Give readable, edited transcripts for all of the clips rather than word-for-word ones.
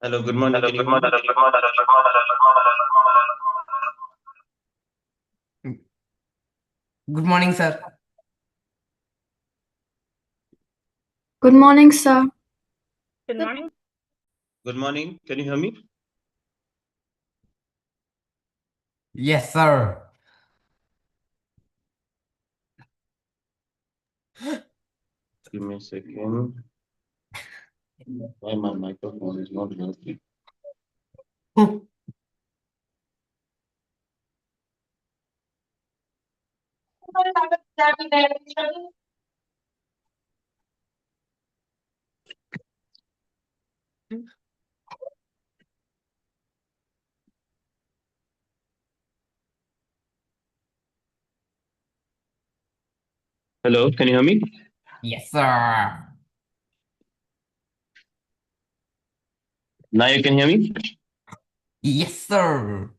Hello, good morning. Hello, Can you good hear morning. me? Good morning, sir. Good morning, sir. Good morning. Good morning. Can you hear me? Yes, sir. Give me a second. Why my microphone is not working? Hello, can you hear me? Yes, sir. Now you can hear me? Yes, sir.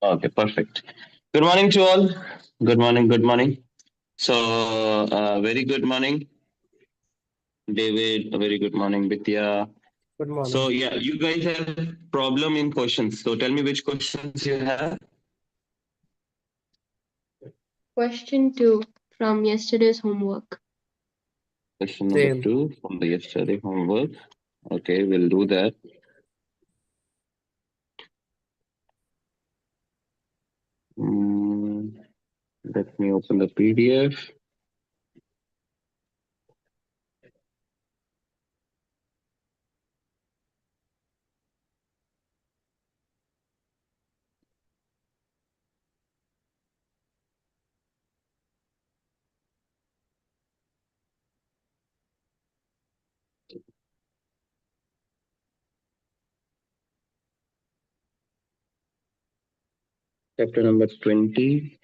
Okay, perfect. Good morning to all. Good morning, good morning. So, very good morning, David. A very good morning, Vidya. Good morning. So, yeah, you guys have problem in questions. So, tell me which questions you have. Question 2 from yesterday's homework. Question number Same. 2 from the yesterday homework. Okay, we'll do that. Let me open the PDF. Chapter number 20.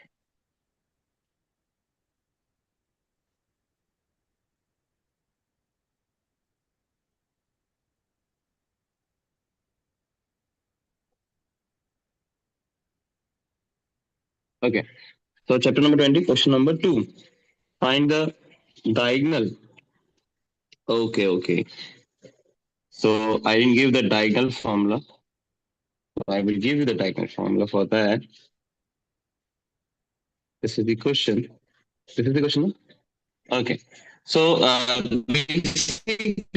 Okay. So chapter number 20, question number 2. Find the diagonal. Okay. So I didn't give the diagonal formula. So I will give you the diagonal formula for that. This is the question. This is the question. Okay. So basically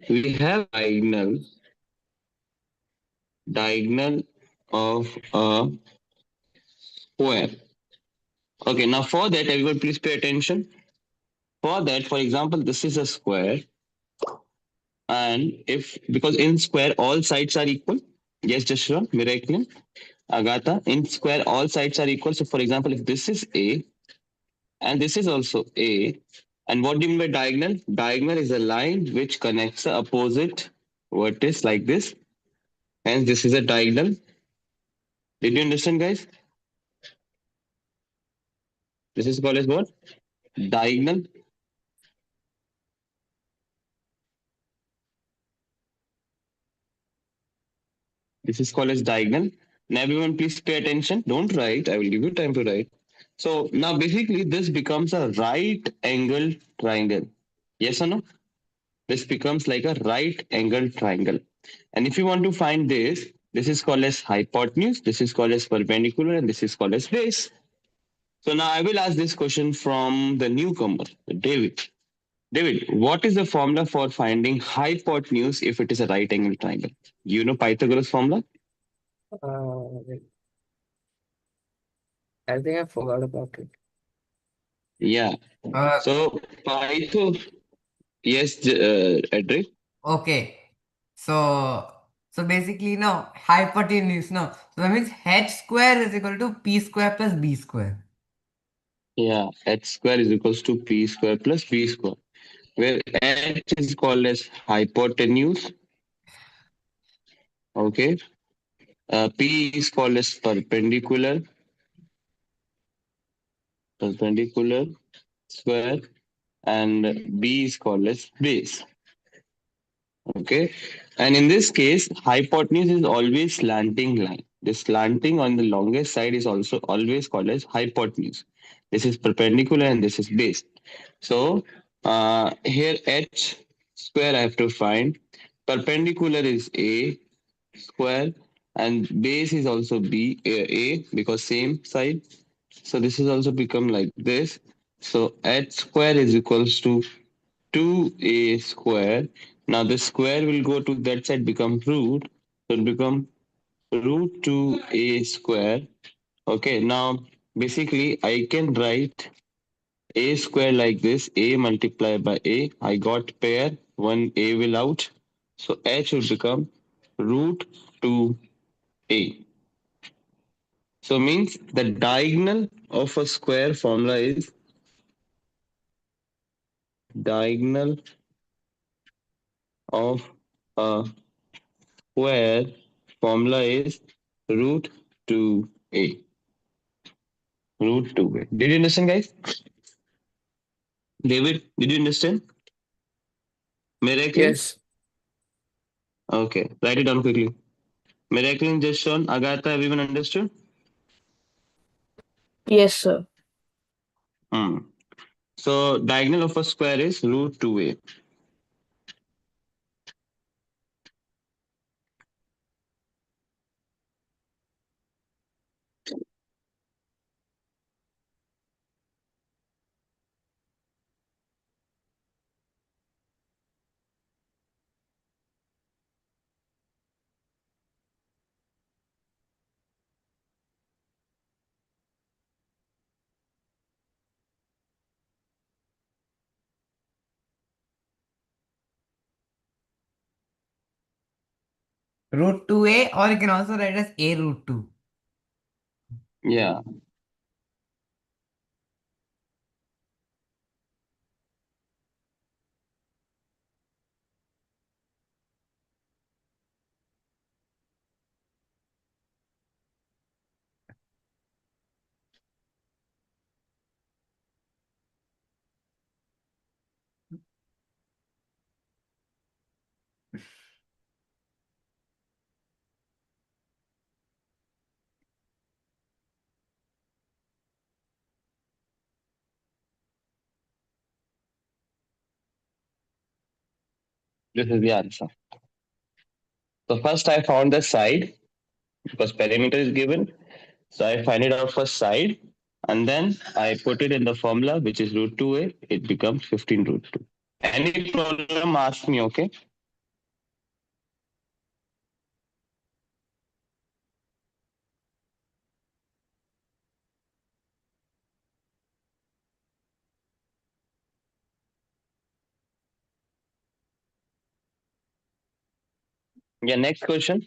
we have diagonal of a square. Okay, now for that, everyone please pay attention. For that, for example, this is a square. And if, because in square, all sides are equal. Yes, Joshua, miracle. Agatha, in square, all sides are equal. So for example, if this is A and this is also A, and what do you mean by diagonal? Diagonal is a line which connects the opposite vertex like this. Hence, this is a diagonal. Did you understand, guys? This is called as what? Diagonal. This is called as diagonal. Now everyone please pay attention. Don't write. I will give you time to write. So now basically this becomes a right angle triangle. Yes or no? This becomes like a right angle triangle. And if you want to find this is called as hypotenuse, this is called as perpendicular, and this is called as base. So now I will ask this question from the newcomer, David. David, what is the formula for finding hypotenuse if it is a right angle triangle? Do you know Pythagoras formula? Wait. I think I forgot about it. Yeah. So Python, yes, Edric. Okay. So basically, no, hypotenuse, no. So that means h square is equal to p square plus b square. Yeah, h square is equals to p square plus b square, where h is called as hypotenuse. Okay. P is called as perpendicular square, and B is called as base. Okay. And in this case, hypotenuse is always slanting line. The slanting on the longest side is also always called as hypotenuse. This is perpendicular and this is base. So here h square I have to find. perpendicular is a square, and base is also a because same side. So this is also become like this. So h square is equals to 2a square. Now the square will go to that side, become root. So it become root 2a square. Okay, now basically I can write a square like this, a multiplied by a. I got pair, one a will out. So h will become root 2a. So means the diagonal of a square formula is diagonal of a square formula is root 2a. Root 2a. Did you understand, guys? David, did you understand? Miracle? Yes. Okay, write it down quickly. Miracle just shown. Agatha, everyone understood? Yes, sir. Hmm. So diagonal of a square is root 2a. Root 2a, or you can also write as a root 2. Yeah. This is the answer. So first I found the side because perimeter is given. So I find it out first side, and then I put it in the formula, which is root 2a. It becomes 15 root 2. Any problem, ask me, okay? Yeah, next question.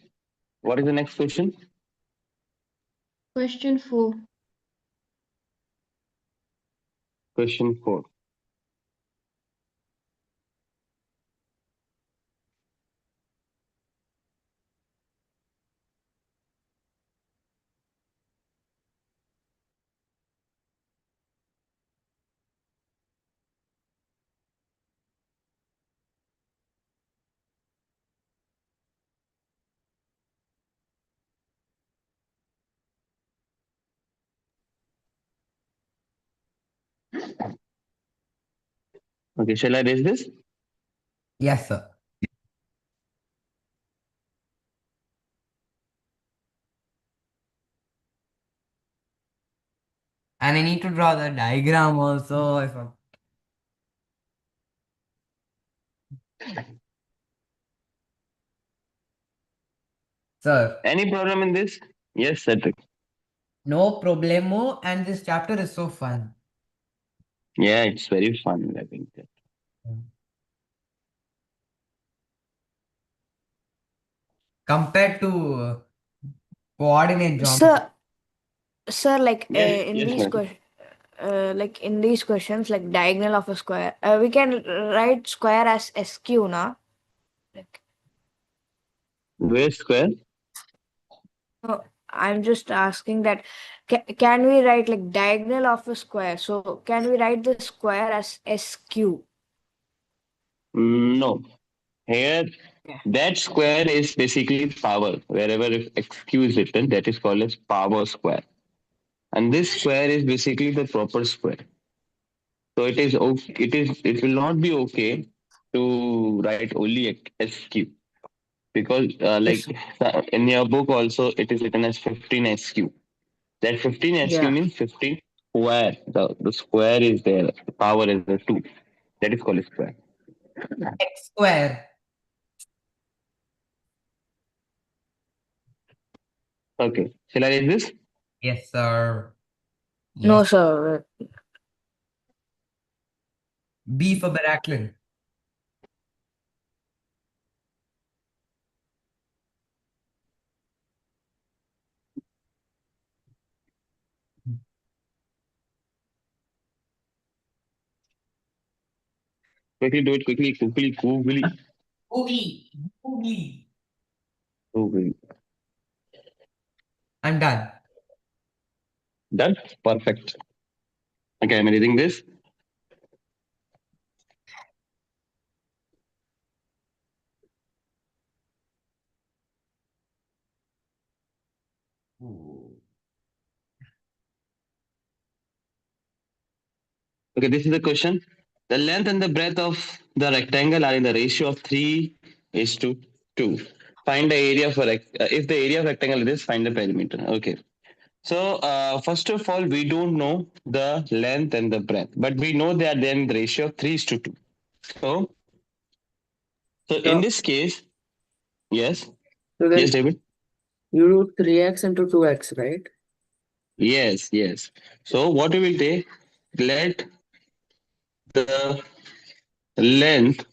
What is the next question? Question 4. Question 4. Okay, shall I raise this? Yes, sir. And I need to draw the diagram also. Sir, Any problem in this? Yes, Cedric. no problemo, and this chapter is so fun. Yeah, it's very fun. I think. Compared to coordinate geometry. Sir, like Yes, in yes, these ma'am. questions, like in these questions, like diagonal of a square, we can write square as SQ, na? Like, Where square? no, I'm just asking that can we write like diagonal of a square? So can we write the square as SQ? No. Here, Yeah. that square is basically power. Wherever if XQ is written, that is called as power square. And this square is basically the proper square. So it is okay. It will not be okay to write only SQ. because in your book also it is written as 15 SQ. That 15 SQ Yeah. means 15 square. The square is there. The power is the 2. That is called a square. X square. Okay. Shall I read this? Yes, sir. No, Yes. sir. B for Barackland. Quickly do it. Quickly. Oogly. Oogly. Google. I'm done. Done. Perfect. Okay, I'm reading this. Okay, this is the question. The length and the breadth of the rectangle are in the ratio of 3:2. Find the area for if the area of rectangle is this, find the perimeter. Okay. So first of all, we don't know the length and the breadth, but we know they are there in the ratio of 3:2. So in So, this case, yes, so then yes, David. you do 3x into 2x, right? Yes, yes. So what we will take? Let the length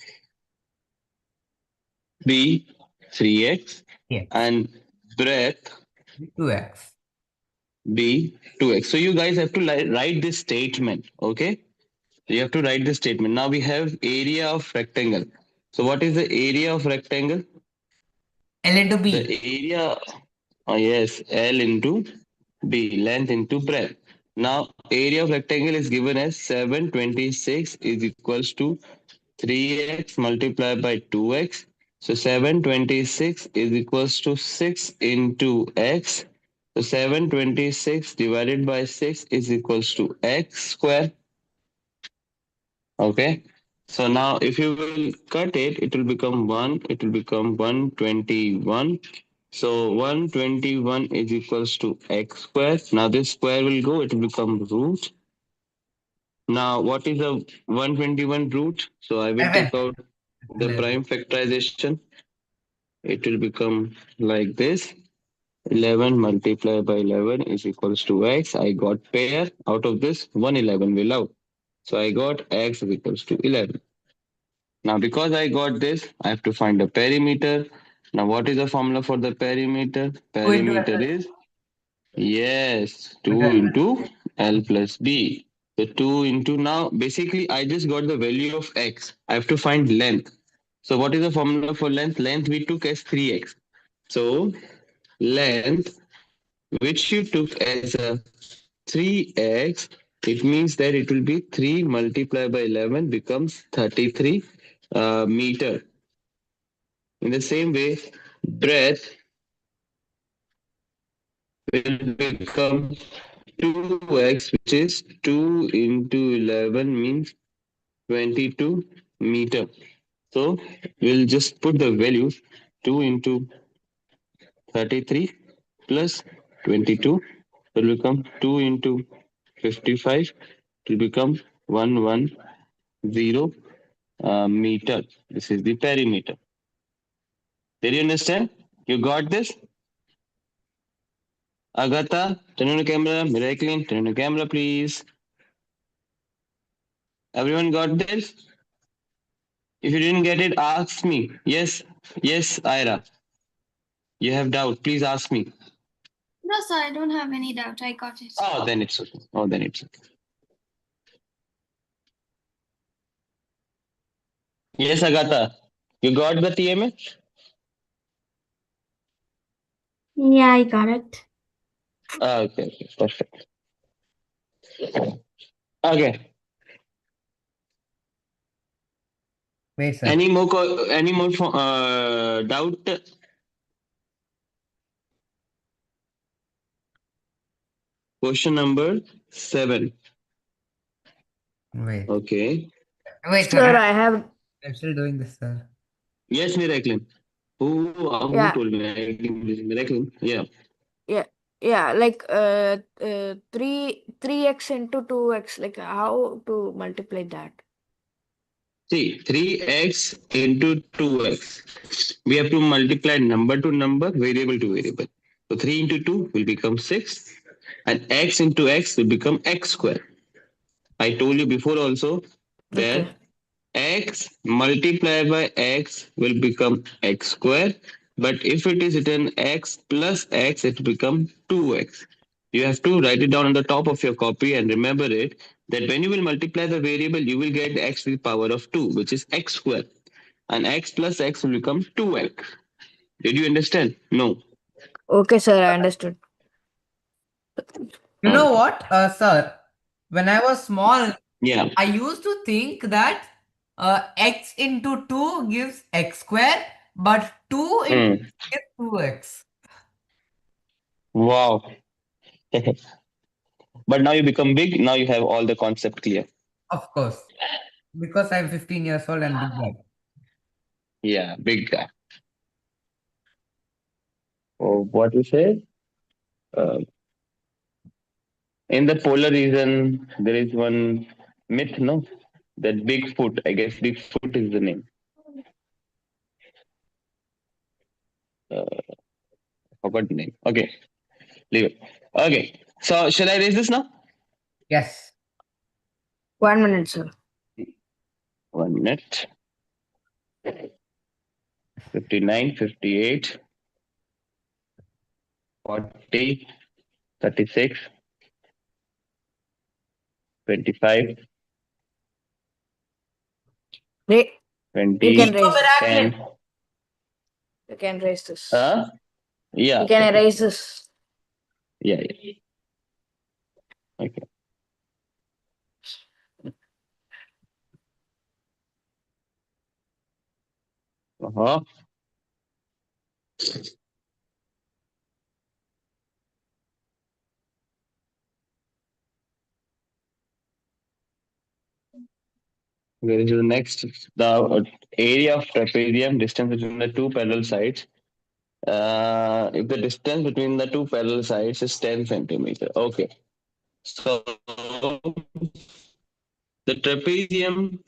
be 3x Yes. and breadth 2x. be 2x. So you guys have to write this statement. Okay, you have to write this statement. Now we have area of rectangle. So what is the area of rectangle? L into B. The area, yes, L into B, length into breadth. Now area of rectangle is given as 726 is equals to 3x multiplied by 2x. So 726 is equals to 6 into x. So 726 divided by 6 is equals to x square. Okay. So now if you will cut it, it will become 1. It will become 121. So 121 is equals to x square. Now this square will go, it will become root. Now what is the 121 root? So I will 11. take out the prime factorization. It will become like this. 11 multiplied by 11 is equals to x. I got pair. Out of this, 111 will out. So I got x is equals to 11. Now because I got this, I have to find the perimeter. Now what is the formula for the perimeter? Perimeter is, yes, 2 into L plus B. So 2 into, now basically I just got the value of x. I have to find length. So what is the formula for length? Length we took as 3x. So length which you took as a 3x, it means that it will be 3 multiplied by 11 becomes 33 meter. In the same way, breadth will become 2x, which is 2 into 11 means 22 meter. So we'll just put the value 2 into 33 plus 22 will become 2 into 55 will become 110 meter. This is the perimeter. Did you understand? You got this? Agatha, turn on the camera. Miraculin, turn on the camera, please. Everyone got this? If you didn't get it, ask me. Yes, yes, Ira. You have doubt. Please ask me. No, sir, I don't have any doubt. I got it. Oh, then it's okay. Oh, then it's okay. Yes, Agatha. You got the TMA? Yeah, I got it. Okay, okay, perfect. Okay. Wait, sir. Any more doubt? Question number 7. Wait. Okay. Wait, Sir, sir. I have I'm still doing this, sir. Yes, Miraculin. Who Yeah. told me? I didn't listen. Miracle. Yeah. Yeah, like 3x into 2x, like how to multiply that? See, 3x into 2x. We have to multiply number to number, variable to variable. So 3 into 2 will become 6, and x into x will become x square. I told you before also that Okay. x multiplied by x will become x square, but if it is written x plus x, it will become 2x. You have to write it down on the top of your copy and remember it that when you will multiply the variable, you will get x to the power of 2, which is x square, and x plus x will become 2x. Did you understand? No. Okay, sir, I understood. You know Okay. what, sir? When I was small, Yeah. I used to think that x into 2 gives x square, but 2 into Hmm. x gives 2x. Wow. But now you become big. Now you have all the concept clear. Of course, because I'm 15 years old and big guy. Yeah, big guy. Oh, what you said? Uh, in the polar region, there is one myth, no? That Bigfoot. I guess Bigfoot is the name. Uh, Forgot the name. Okay, leave it. Okay, so shall I raise this now? Yes. 1 minute, sir. 1 minute. 59, 58, 40, 36, 25, Ra- You 20, can Pico raise this. 10. You can raise this. Yeah, You can okay. erase this. Yeah, yeah. Okay. Uh-huh. Where is the next? The area of trapezium, distance between the two parallel sides. If the distance between the two parallel sides is 10 centimeter. Okay. So the trapezium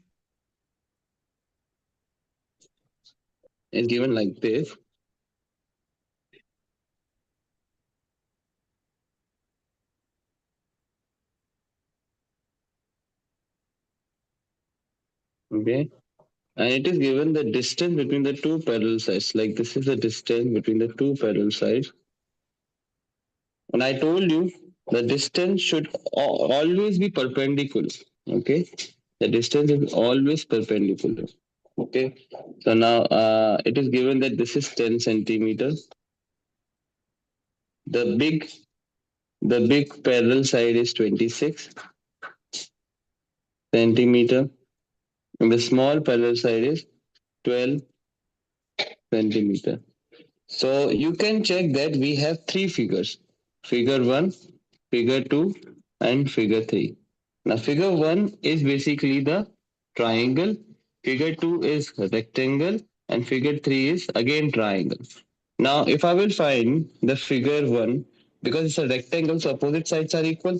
is given like this. Okay. And it is given the distance between the two parallel sides. Like this is the distance between the two parallel sides. And I told you the distance should always be perpendicular. Okay. The distance is always perpendicular. Okay. So now it is given that this is 10 centimeters. The big parallel side is 26 centimeter. And the small parallel side is 12 centimeter. So you can check that we have three figures. Figure 1, figure 2, and figure 3. Now figure 1 is basically the triangle, figure 2 is rectangle, and figure 3 is again triangle. Now if I will find the figure 1, because it's a rectangle, so opposite sides are equal.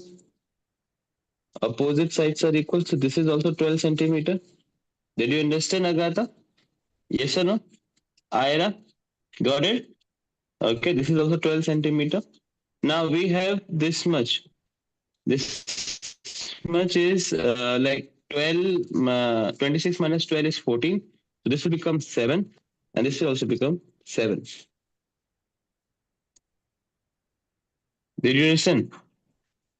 Opposite sides are equal, so this is also 12 centimeter. Did you understand, Agatha? Yes or no? Ira, got it? Okay, this is also 12 centimeter. Now we have this much. This much is like 12, 26 minus 12 is 14. So this will become 7, and this will also become 7. Did you understand?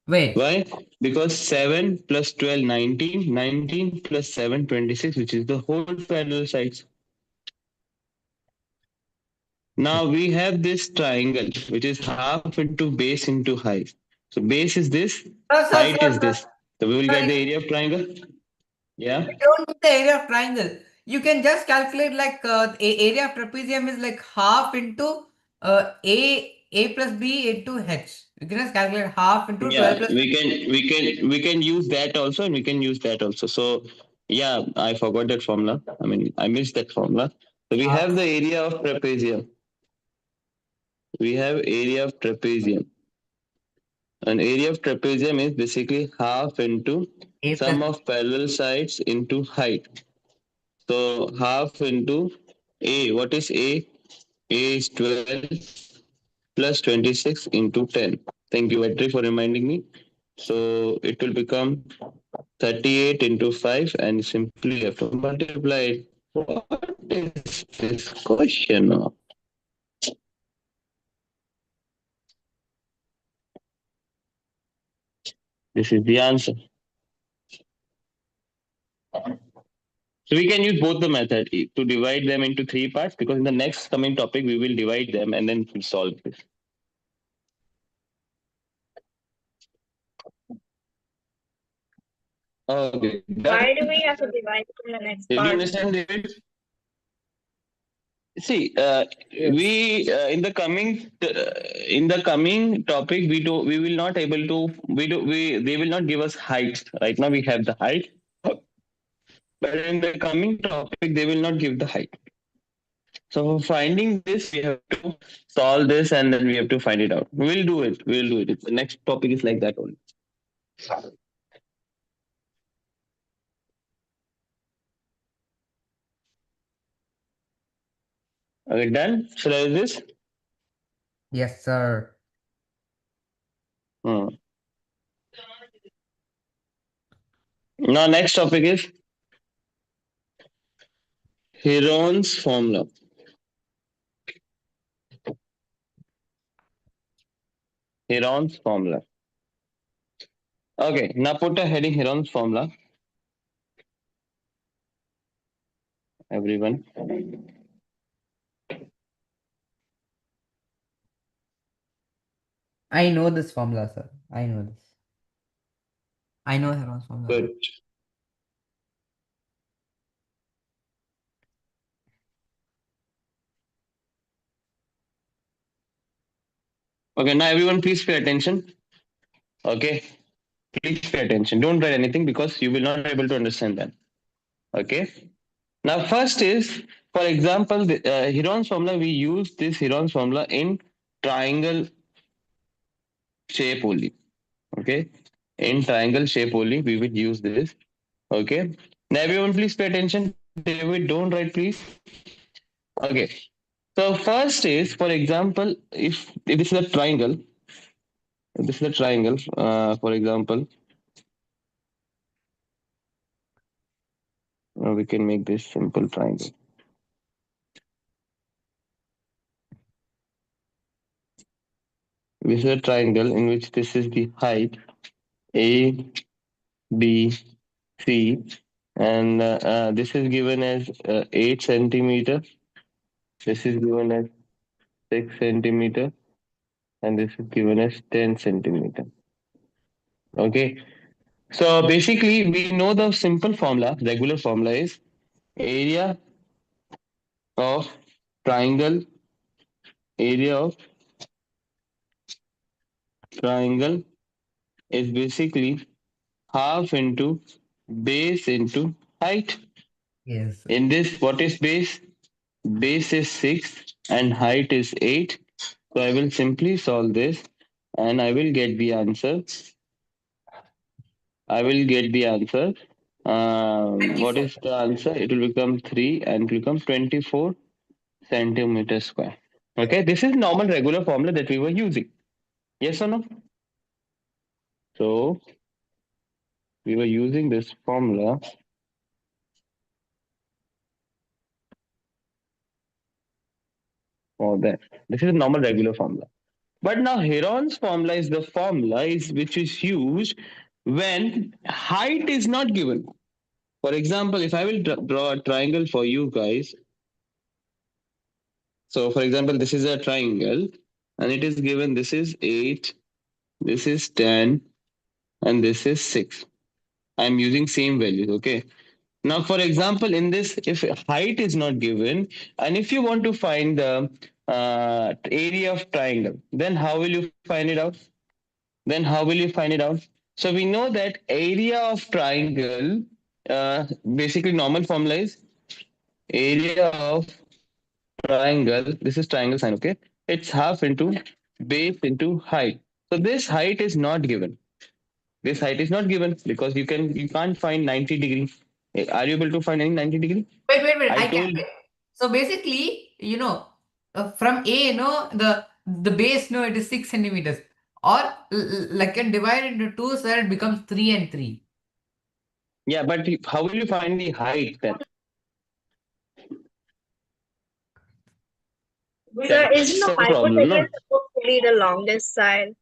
Wait. Why? Because 7 plus 12, 19. 19 plus 7, 26, which is the whole parallel sides. Now we have this triangle, which is half into base into height. So base is this, height is this. So we will get the area of triangle. Yeah. You don't need the area of triangle. You can just calculate like area of trapezium is like half into a plus b into h. You can just calculate half into 12 Yeah, plus. we can use that also, and we can use that also. So yeah, I forgot that formula. I mean, I missed that formula. So we have the area of trapezium. We have area of trapezium. An area of trapezium is basically half into A sum plus of parallel sides into height. So half into A. What is A? A is 12 plus 26 into 10. Thank you, Vetri, for reminding me. So it will become 38 into 5 and simply have to multiply it. What is this question of? This is the answer. So we can use both the method to divide them into three parts, because in the next coming topic we will divide them and then we'll solve this. Okay. Why do we have to divide it in the next Did you part? understand, David? See, Yes. we in the coming topic we will not able to they will not give us height. Right now we have the height, but in the coming topic they will not give the height. So for finding this, we have to solve this and then we have to find it out. We'll do it. We'll do it. The next topic is like that only. Okay, done. Shall I do this? Yes, sir. Hmm. Now next topic is Heron's formula. Heron's formula. Okay, now put a heading Heron's formula. Everyone. I know this formula, sir. I know this. I know Heron's formula. Good. Okay, now everyone please pay attention. Okay, please pay attention. Don't write anything because you will not be able to understand that. Okay. Now first is, for example, the Heron's formula. We use this Heron's formula in triangle shape only. Okay, in triangle shape only we will use this. Okay. Now everyone please pay attention. David, don't write please. Okay. So first is, for example, if this is a triangle, this is a triangle, for example, we can make this simple triangle. This is a triangle in which this is the height A, B, C, and this is given as 8 centimeter. This is given as 6 centimeter, and this is given as 10 centimeter. Okay. So basically, we know the simple formula, regular formula is area of triangle, area of triangle is basically half into base into height. Yes. In this, what is base? Base is 6 and height is 8. So I will simply solve this and I will get the answer. I will get the answer. What is the answer? It will become 3 and it will become 24 centimeter square. Okay, this is normal regular formula that we were using. Yes or no? So we were using this formula for that. This is a normal regular formula. But now Heron's formula is the formula which is used when height is not given. For example, if I will draw a triangle for you guys. So for example, this is a triangle and it is given this is 8, this is 10, and this is 6. I'm using same values, okay? Now, for example, in this, if height is not given, and if you want to find the area of triangle, then how will you find it out? Then how will you find it out? So we know that area of triangle, basically normal formula is area of triangle, this is triangle sign, okay? It's half into base into height. So this height is not given. This height is not given because you can't find 90 degree. Are you able to find any 90 degree? Wait. I I can. told So basically, from A, the base, it is 6 centimeters. Or like can divide into 2 so that it becomes 3 and 3. yeah, but how will you find the height then? Sir, isn't the That's the problem, no? hypotenuse supposed to be the longest side?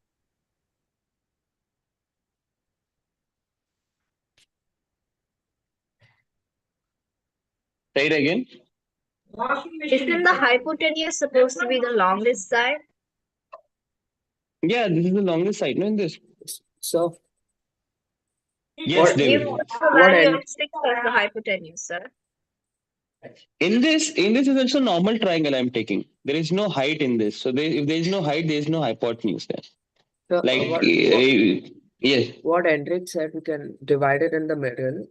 Say it again. Isn't the hypotenuse supposed to be the longest side? Yeah, this is the longest side, no, in this. So Yes, What- David. Give us the What value end? of 6 as the hypotenuse, sir. In this is also normal triangle I'm taking. There is no height in this. So if there is no height, there is no hypotenuse there. so Like, what yes. Hendrik said, we can divide it in the middle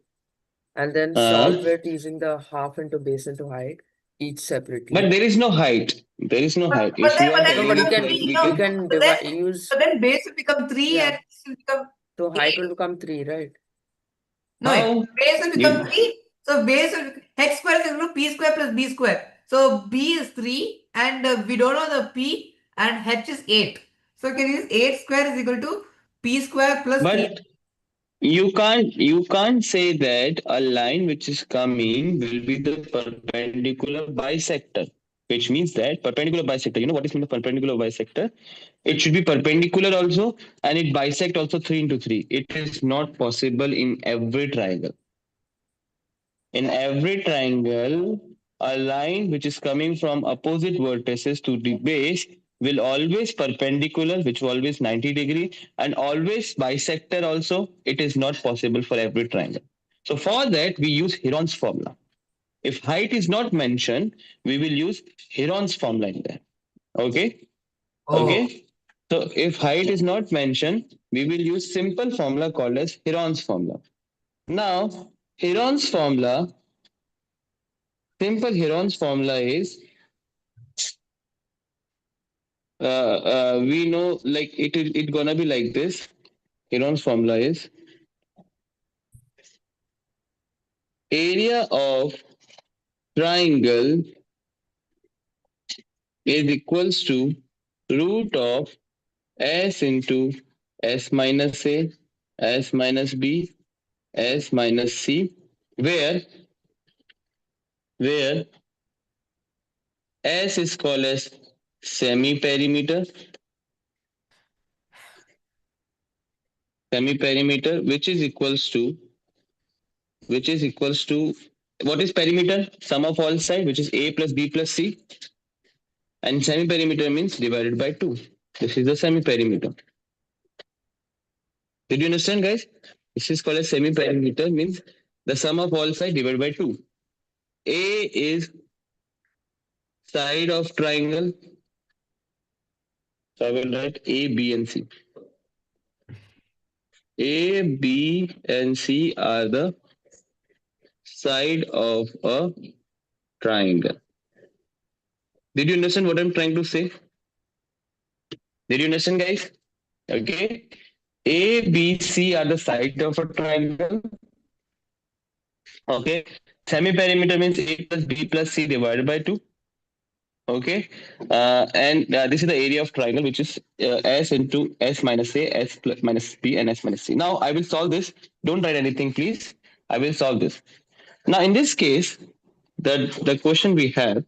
and then Uh, solve it using the half into base into height, each separately. But there is no height. There is no height. But If then, you but are then No, it but you becomes can 3, we you can so then, use so then base will become 3 Yeah. and this will become so height eight. will become 3, right? No, How? base will become You- 3. So base will h square is equal to p square plus b square. So b is 3 and we don't know the p and h is 8. So can use 8 square is equal to p square plus 3. But you can't say that a line which is coming will be the perpendicular bisector, which means that perpendicular bisector. You know what is mean of perpendicular bisector? It should be perpendicular also, and it bisect also 3 into 3. It is not possible in every triangle. In every triangle, a line which is coming from opposite vertices to the base will always perpendicular, which will always 90 degree, and always bisector also. It is not possible for every triangle. So for that, we use Heron's formula. If height is not mentioned, we will use Heron's formula in there. Okay? Oh. Okay? So if height is not mentioned, we will use simple formula called as Heron's formula. Now, Heron's formula, simple Heron's formula is we know like it gonna be like this. Heron's formula is area of triangle is equals to root of s into s minus a, s minus b, s minus c, where s is called as semi-perimeter, which is equals to what is perimeter? Sum of all sides, which is a plus b plus c, and semi-perimeter means divided by 2. This is the semi-perimeter. Did you understand, guys? This is called as semi-perimeter, means the sum of all sides divided by 2. A is side of triangle. So I will write A, B, and C. A, B, and C are the side of a triangle. Did you understand what I'm trying to say? Did you understand, guys? Okay. A, B, C are the side of a triangle. Okay. Semi-perimeter means A plus B plus C divided by 2. Okay. And this is the area of triangle, which is S into S minus A, S plus minus B, and S minus C. Now I will solve this. Don't write anything, please. I will solve this. Now in this case, the question we have,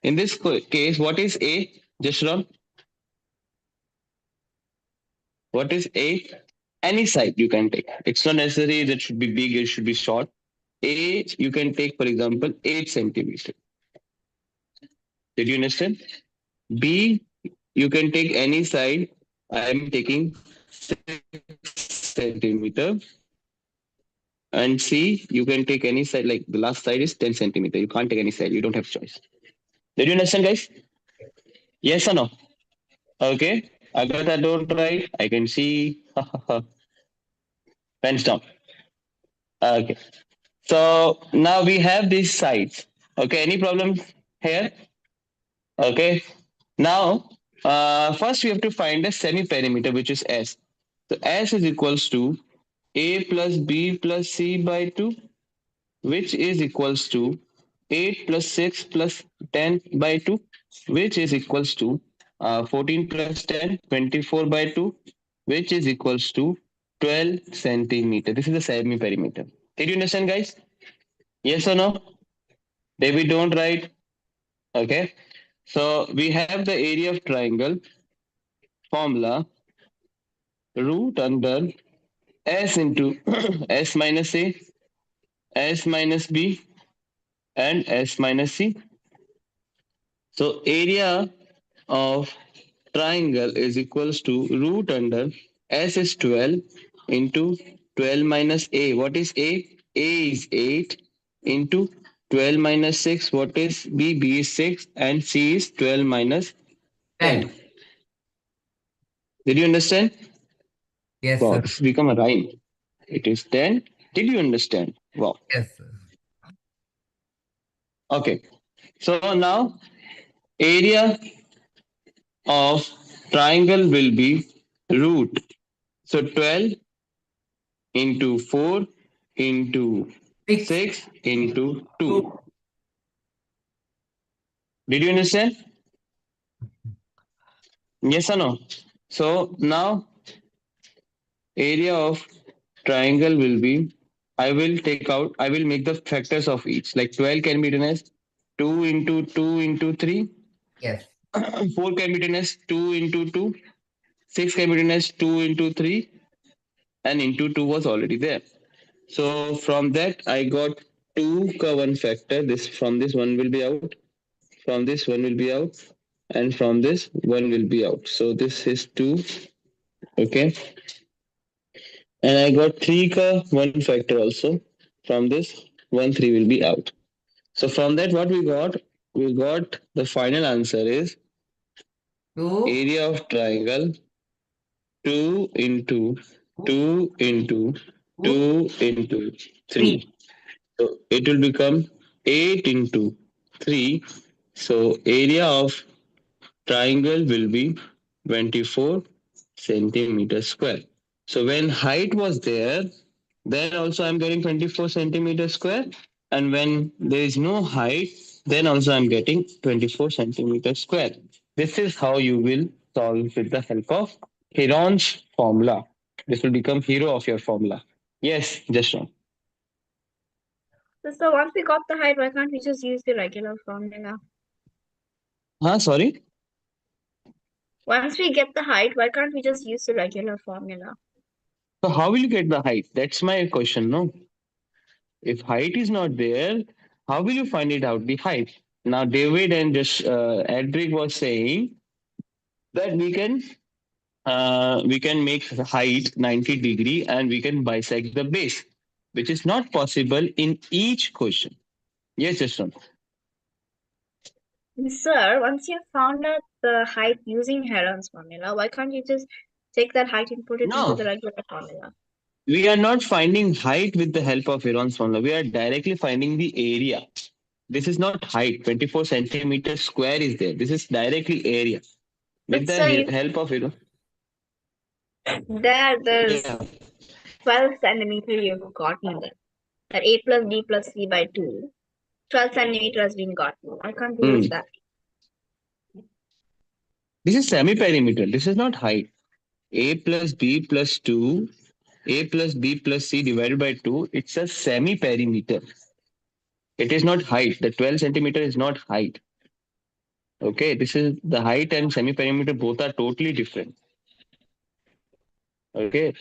in this case, what is A? Jashram? What is A? Any side you can take. It's not necessary that should be big, it should be short. A, you can take, for example, 8 centimeter. Did you understand? B, you can take any side. I am taking 6 centimeter. And C, you can take any side, like the last side is 10 centimeter. You can't take any side. You don't have choice. Did you understand, guys? Yes or no? Okay. Agatha, don't write. I can see. Pens down. Okay. So now we have these sides. Okay. Any problem here? Okay. Now, first we have to find a semi-perimeter, which is S. So S is equals to A plus B plus C by 2, which is equals to 8 plus 6 plus 10 by 2, which is equals to 14 plus 10, 24 by 2, which is equals to 12 centimeter. This is the semi-perimeter. Did you understand, guys? Yes or no? Maybe don't write. Okay. So we have the area of triangle formula root under S into S minus A, S minus B, and S minus C. So area of triangle is equals to root under S is 12 into 12 minus A. What is A? A is 8 into 12 minus 6. What is B? B is 6 and C is 12 minus 10. 10. Did you understand? Yes, Wow, sir. this has become a rhyme. It is 10. Did you understand? Wow. Yes, sir. Okay. So now area of triangle will be root. So 12 into 4 into 6. 6 into 2. Did you understand? Yes or no? So now area of triangle will be, I will make the factors of each. Like 12 can be written as 2 into 2 into 3. Yes. 4 can be written as 2 into 2. 6 can be written as 2 into 3. And into 2 was already there. So from that, I got 2 ka 1 factor. This from this one will be out. From this one will be out. And from this one will be out. So this is 2. Okay. And I got 3 ka 1 factor also. From this, 1, 3 will be out. So from that, what we got? We got the final answer is 2. area of triangle 2 into 2 into 2 into 3. So it will become 8 into 3. So area of triangle will be 24 centimeters square. So when height was there, then also I'm getting 24 centimeters square. And when there is no height, then also I'm getting 24 centimeters square. This is how you will solve with the help of Heron's formula. This will become hero of your formula. Yes, just wrong. So once we got the height, why can't we just use the regular formula? Sorry? Once we get the height, why can't we just use the regular formula? So how will you get the height? That's my question, no? If height is not there, how will you find it out, the height? Now, David and just Edric was saying that we can make the height 90 degree and we can bisect the base, which is not possible in each question. Yes, Jashan. Sir, once you found out the height using Heron's formula, why can't you just take that height and put it into No, the regular formula? we are not finding height with the help of Heron's formula. We are directly finding the area. This is not height. 24 centimeters square is there. This is directly area. With But the sir, help of Heron. there's Yeah. 12 centimeter you've gotten there. That 8 plus B plus C by 2. 12 centimeter has been gotten. I can't use that. This is semi-perimeter. This is not height. A plus B plus 2, A plus B plus C divided by 2, it's a semi-perimeter. It is not height. The 12 centimeter is not height. Okay, this is the height and semi-perimeter both are totally different. Okay,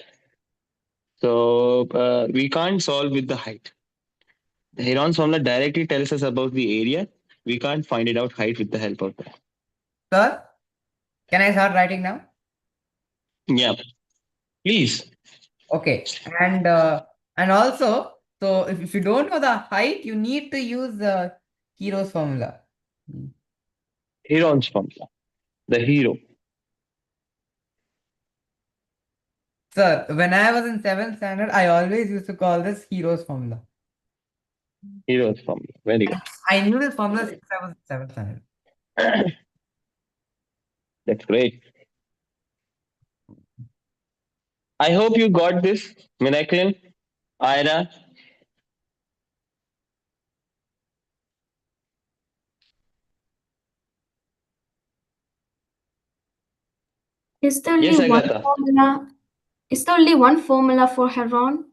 so we can't solve with the height. The Heron's formula directly tells us about the area. We can't find it out height with the help of that. Sir, can I start writing now? Yeah, please. Okay. And also, so if you don't know the height, you need to use the hero's formula. Heron's formula, the hero. Sir, when I was in 7th standard, I always used to call this hero's formula. Hero's formula. Very good. I knew this formula since I was in 7th standard. That's great. I hope you got this, Miracle, Ira. Is there only Yes, one Agatha. formula? Is there only one formula for Heron?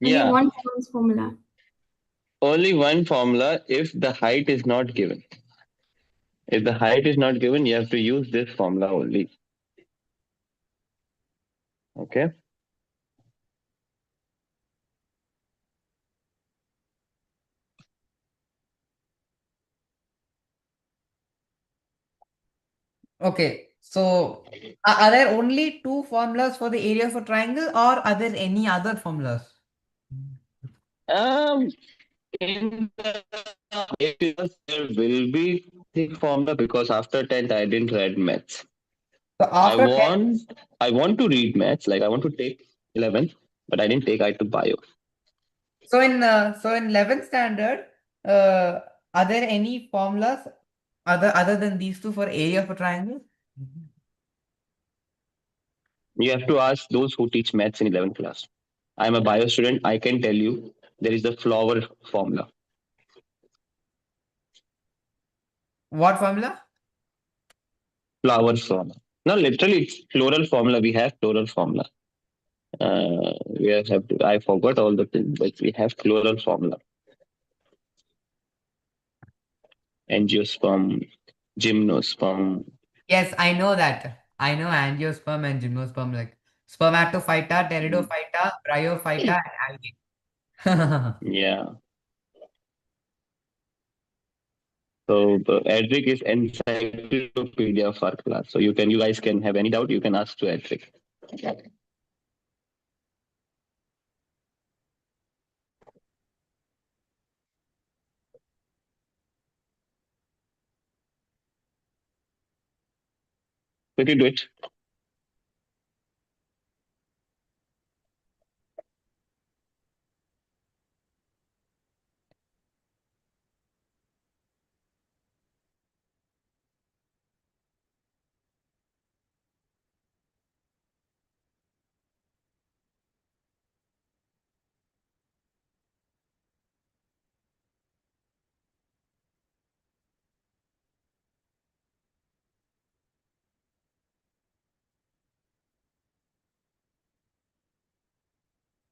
Only Yeah, one Heron's formula. only one formula if the height is not given. If the height is not given, you have to use this formula only. Okay. Okay, so are there only two formulas for the area of a triangle, or are there any other formulas? Um, in the there will be the formula because after 10th I didn't read maths. So after 10, I want to read maths, like I want to take 11th, but I didn't take, I took bio. so in 11th standard, uh, are there any formulas other than these two for area of a triangle? You have to ask those who teach maths in 11th class. I'm a bio student, I can tell you there is the flower formula. What formula? Flower formula. No, literally it's plural formula. We have plural formula. I forgot all the things, but we have plural formula. Angiosperm, gymnosperm. Yes, I know that. I know angiosperm and gymnosperm, like spermatophyta, pteridophyta, bryophyta, and algae. Yeah. So Edric is encyclopedia of our class. So you guys can have any doubt, you can ask to Edric. Quickly do it.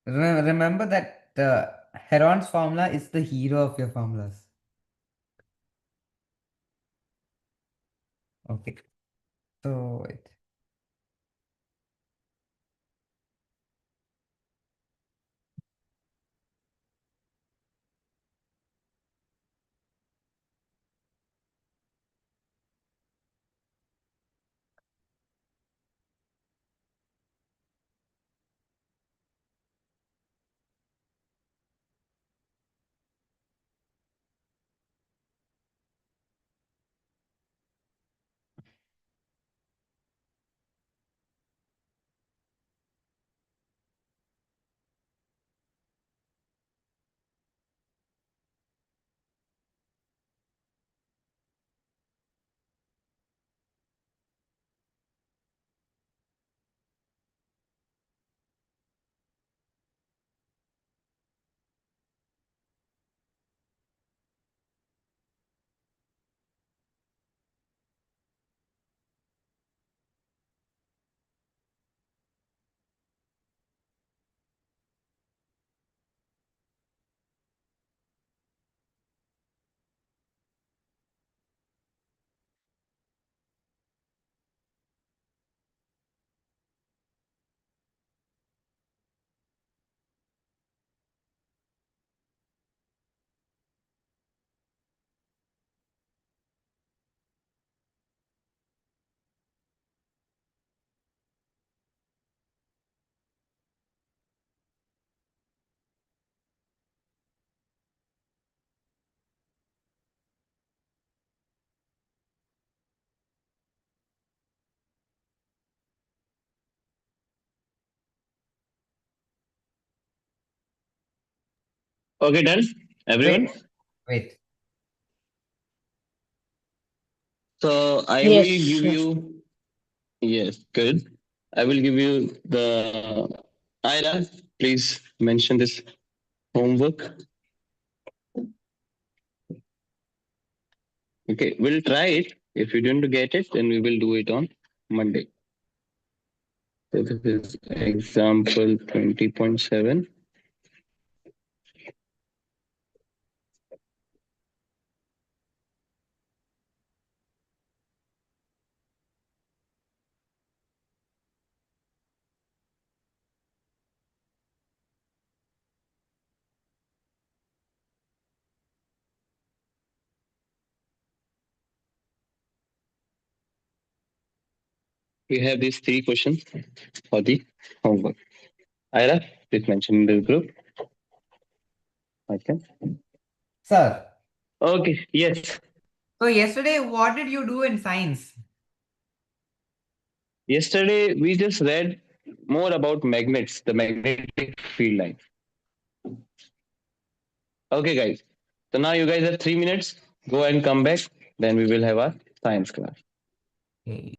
Remember that Heron's formula is the hero of your formulas. Okay. So wait. Okay, done? Everyone? Wait. So I Yes, will give sure. you, yes, good. I will give you the, Ira, please mention this homework. Okay, we'll try it. If you didn't get it, then we will do it on Monday. So this is example 20.7. We have these three questions for the homework. Ira, please mention in the group. Okay. Sir. Okay, yes. So yesterday, what did you do in science? Yesterday, we just read more about magnets, the magnetic field lines. Okay, guys. So now you guys have 3 minutes. Go and come back. Then we will have our science class. Okay.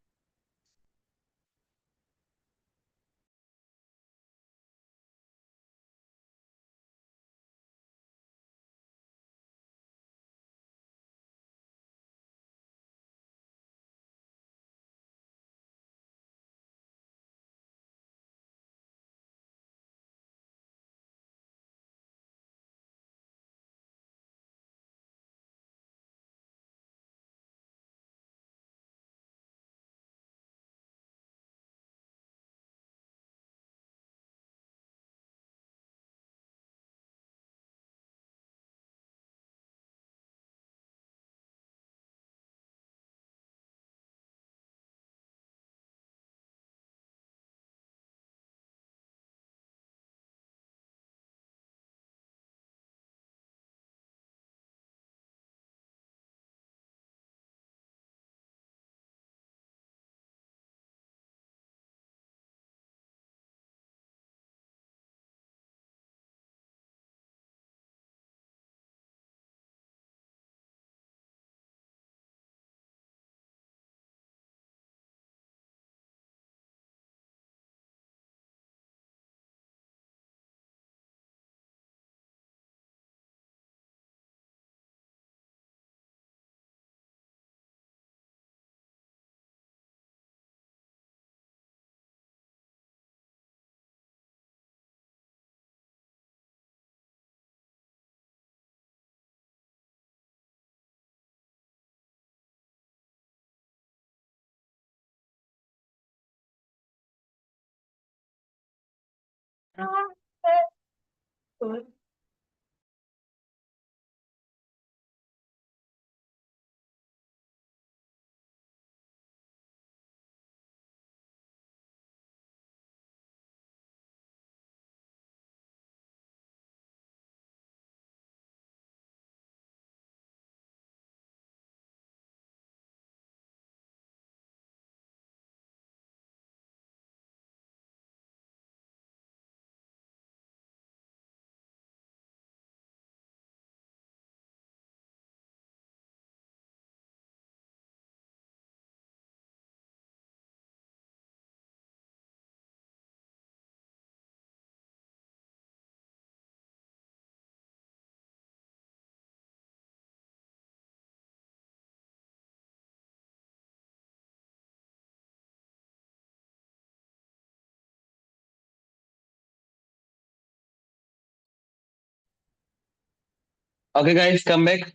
Okay, guys, come back.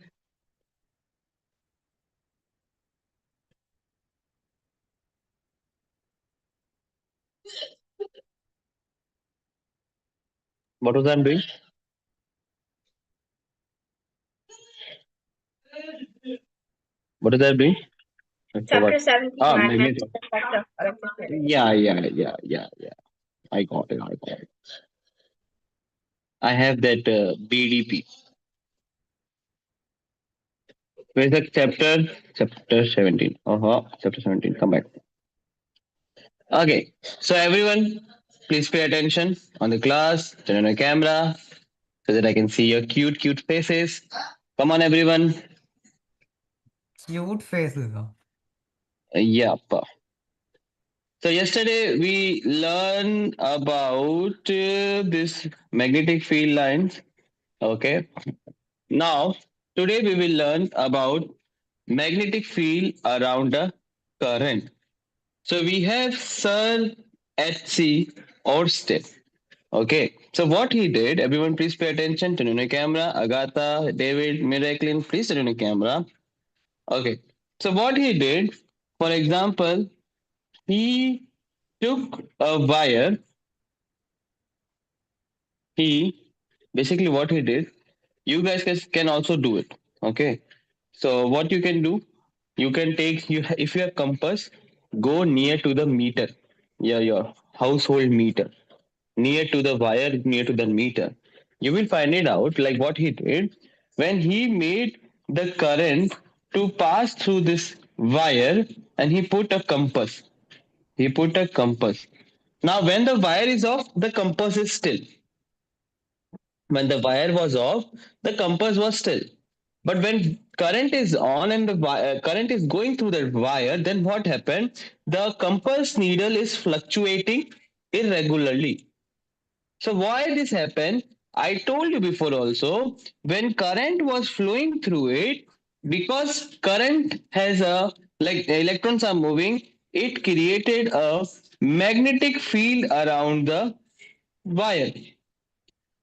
What was I doing? What was I doing? I Chapter forgot. 17, Ah, magnets magnetic. and effect of electricity. Yeah. I got it. I have that BDP. Where's the chapter? Chapter 17. Chapter 17. Come back. Okay. So everyone, please pay attention on the class. Turn on your camera so that I can see your cute faces. Come on, everyone. Cute faces. Huh? Yep. So yesterday we learned about this magnetic field lines. Okay. Now today we will learn about magnetic field around a current. So we have Sir H.C. Orsted. Okay. So what he did, everyone please pay attention. Turn on your camera. Agatha, David, Miracle, please turn on your camera. Okay. So what he did, for example, he took a wire. He basically what he did, you guys can also do it. Okay. So what you can do, you can take you if you have compass, go near to the meter. Yeah, your household meter. Near to the wire, near to the meter. You will find it out like what he did when he made the current to pass through this wire and he put a compass. He put a compass. Now, when the wire is off, the compass is still. When the wire was off, the compass was still. But when current is on and the current is going through that wire, then what happened? The compass needle is fluctuating irregularly. So why this happened? I told you before also, when current was flowing through it, because current has a like electrons are moving, it created a magnetic field around the wire.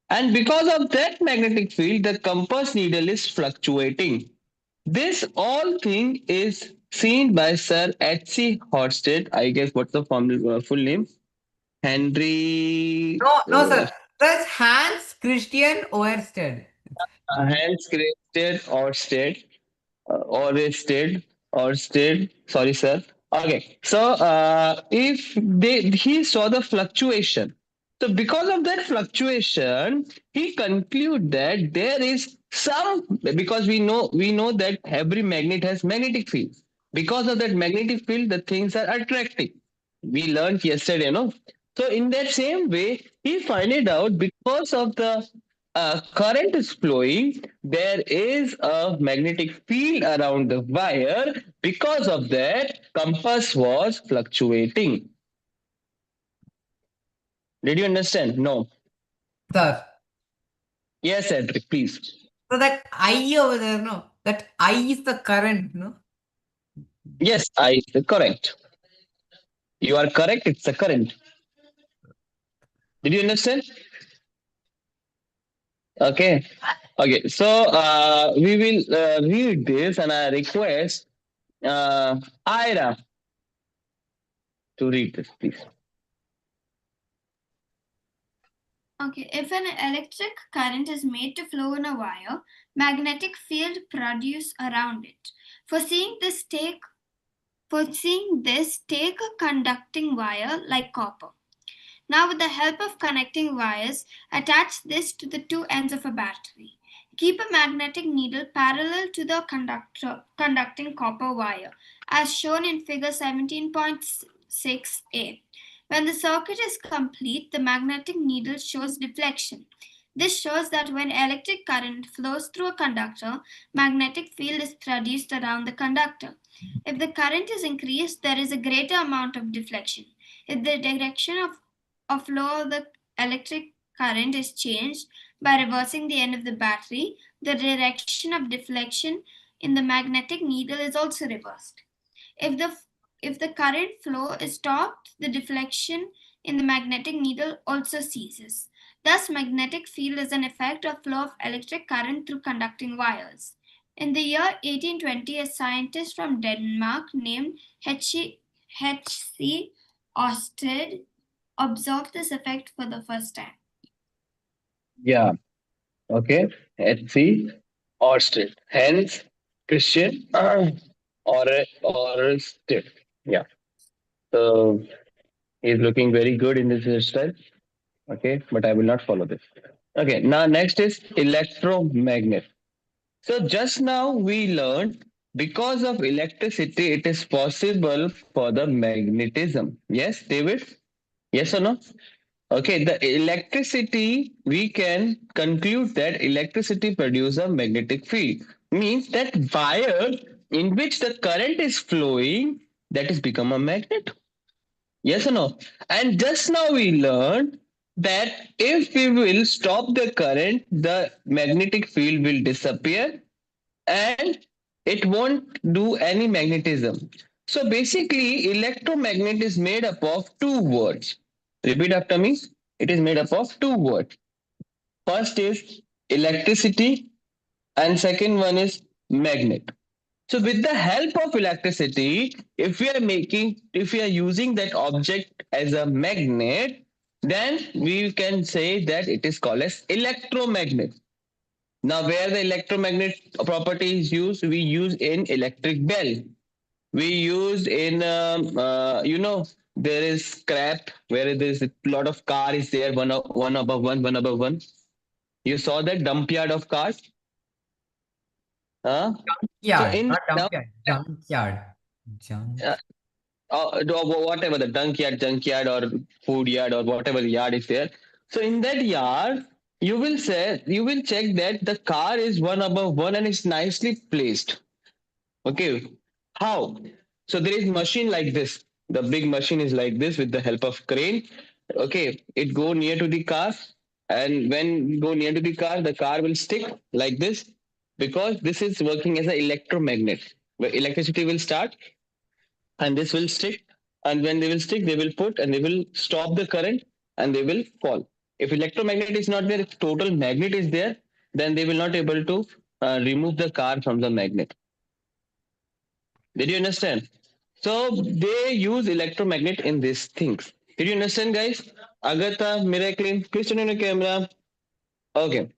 And because of that magnetic field, the compass needle is fluctuating. This all thing is seen by Sir H.C. Horsted. I guess what's the full name? Henry. No, sir. That's Hans Christian Oersted. Hans Christian Orsted, Orsted, Orsted. Sorry, sir. Okay, so if he saw the fluctuation, so because of that fluctuation, he conclude that there is some because we know that every magnet has magnetic field. Because of that magnetic field, the things are attracting. We learned yesterday, no? So in that same way, he find it out because of the current is flowing, there is a magnetic field around the wire. Because of that, compass was fluctuating. Did you understand? No. Sir. Yes, Edric, please. So that I over there, no? That I is the current, no? Yes, I correct. You are correct. It's a current. Did you understand? Okay. Okay. So we will read this, and I request Ira to read this, please. Okay, if an electric current is made to flow in a wire, magnetic field produced around it. For seeing this, take a conducting wire like copper. Now, with the help of connecting wires, attach this to the two ends of a battery. Keep a magnetic needle parallel to the conducting copper wire, as shown in figure 17.6a. When the circuit is complete, the magnetic needle shows deflection. This shows that when electric current flows through a conductor, magnetic field is produced around the conductor. If the current is increased, there is a greater amount of deflection. If the direction of flow of the electric current is changed by reversing the end of the battery, the direction of deflection in the magnetic needle is also reversed. If the current flow is stopped, the deflection in the magnetic needle also ceases. Thus, magnetic field is an effect of flow of electric current through conducting wires. In the year 1820, a scientist from Denmark named H.C. Oersted observed this effect for the first time. Yeah. Okay. H.C. Orsted. Hence, Christian Orsted. Yeah. So he's looking very good in this hairstyle. Okay, but I will not follow this. Okay, now next is electromagnet. So just now we learned because of electricity, it is possible for the magnetism. Yes, David? Yes or no? Okay, the electricity, we can conclude that electricity produces a magnetic field. Means that wire in which the current is flowing, that is become a magnet. Yes or no? And just now we learned that if we will stop the current, the magnetic field will disappear and it won't do any magnetism. So basically, electromagnet is made up of two words. Repeat after me. It is made up of two words. First is electricity, and second one is magnet. So with the help of electricity, if we are using that object as a magnet, then we can say that it is called as electromagnet. Now, where the electromagnet property is used, we use in electric bell. We use in, there is scrap where there is a lot of car is there, one above one, one above one. You saw that dump yard of cars? Huh? Junkyard, in not now, junkyard. Junkyard. Junk. whatever the junkyard or food yard or whatever yard is there. So in that yard, you will check that the car is one above one and it's nicely placed. Okay, how? So there is machine like this. The big machine is like this with the help of crane. Okay, it go near to the car, and when you go near to the car will stick like this because this is working as an electromagnet. Where electricity will start and this will stick, and when they will stick they will put and they will stop the current and they will fall. If electromagnet is not there, if total magnet is there, then they will not able to remove the car from the magnet. Did you understand? So they use electromagnet in these things. Did you understand, guys? Agatha, Miracle, please turn on the camera. Okay,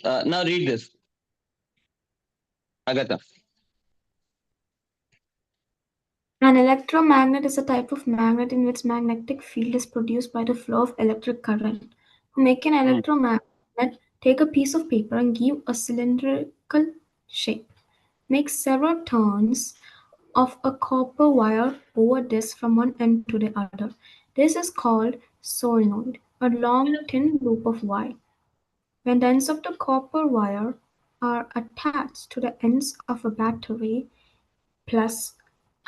now read this, Agatha. An electromagnet is a type of magnet in which magnetic field is produced by the flow of electric current. To make an electromagnet, take a piece of paper and give a cylindrical shape. Make several turns of a copper wire over this from one end to the other. This is called solenoid, a long thin loop of wire. When the ends of the copper wire are attached to the ends of a battery, plus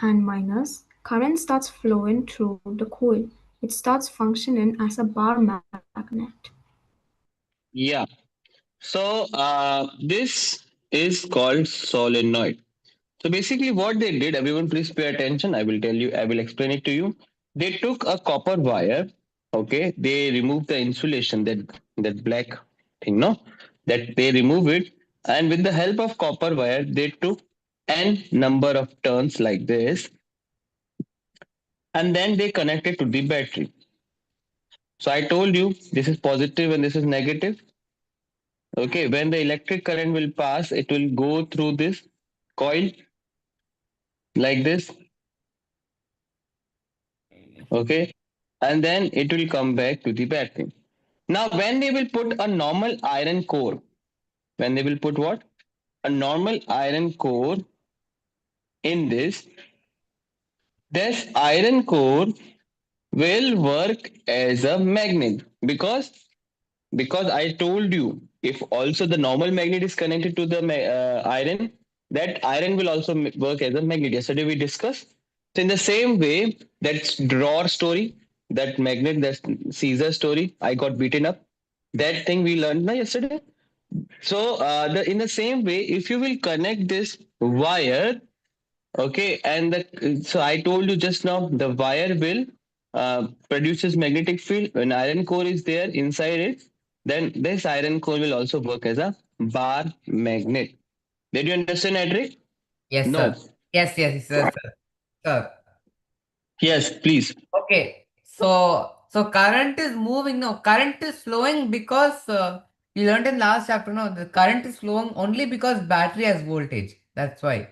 and minus, current starts flowing through the coil. It starts functioning as a bar magnet. Yeah. So this is called solenoid. So basically, what they did, everyone, please pay attention. I will tell you. I will explain it to you. They took a copper wire. Okay, they removed the insulation, that black thing, no, that they remove it, and with the help of copper wire, they took n number of turns like this, and then they connected to the battery. So I told you this is positive and this is negative. Okay, when the electric current will pass, it will go through this coil like this. Okay, and then it will come back to the battery. Now, when they will put a normal iron core, when they will put what? A normal iron core in this iron core will work as a magnet because I told you if also the normal magnet is connected to the iron, that iron will also work as a magnet. Yesterday we discussed. So in the same way, that drawer story, that magnet, that Caesar story, I got beaten up. That thing we learned yesterday. So in the same way, if you will connect this wire, okay, and so I told you just now, the wire will produces magnetic field. When iron core is there inside it, then this iron core will also work as a bar magnet. Did you understand, Edric? Yes, No. sir. Yes, sir. Sir. Yes, please. Okay. So current is moving. No, current is flowing because we learned in last chapter. No, the current is flowing only because battery has voltage. That's why.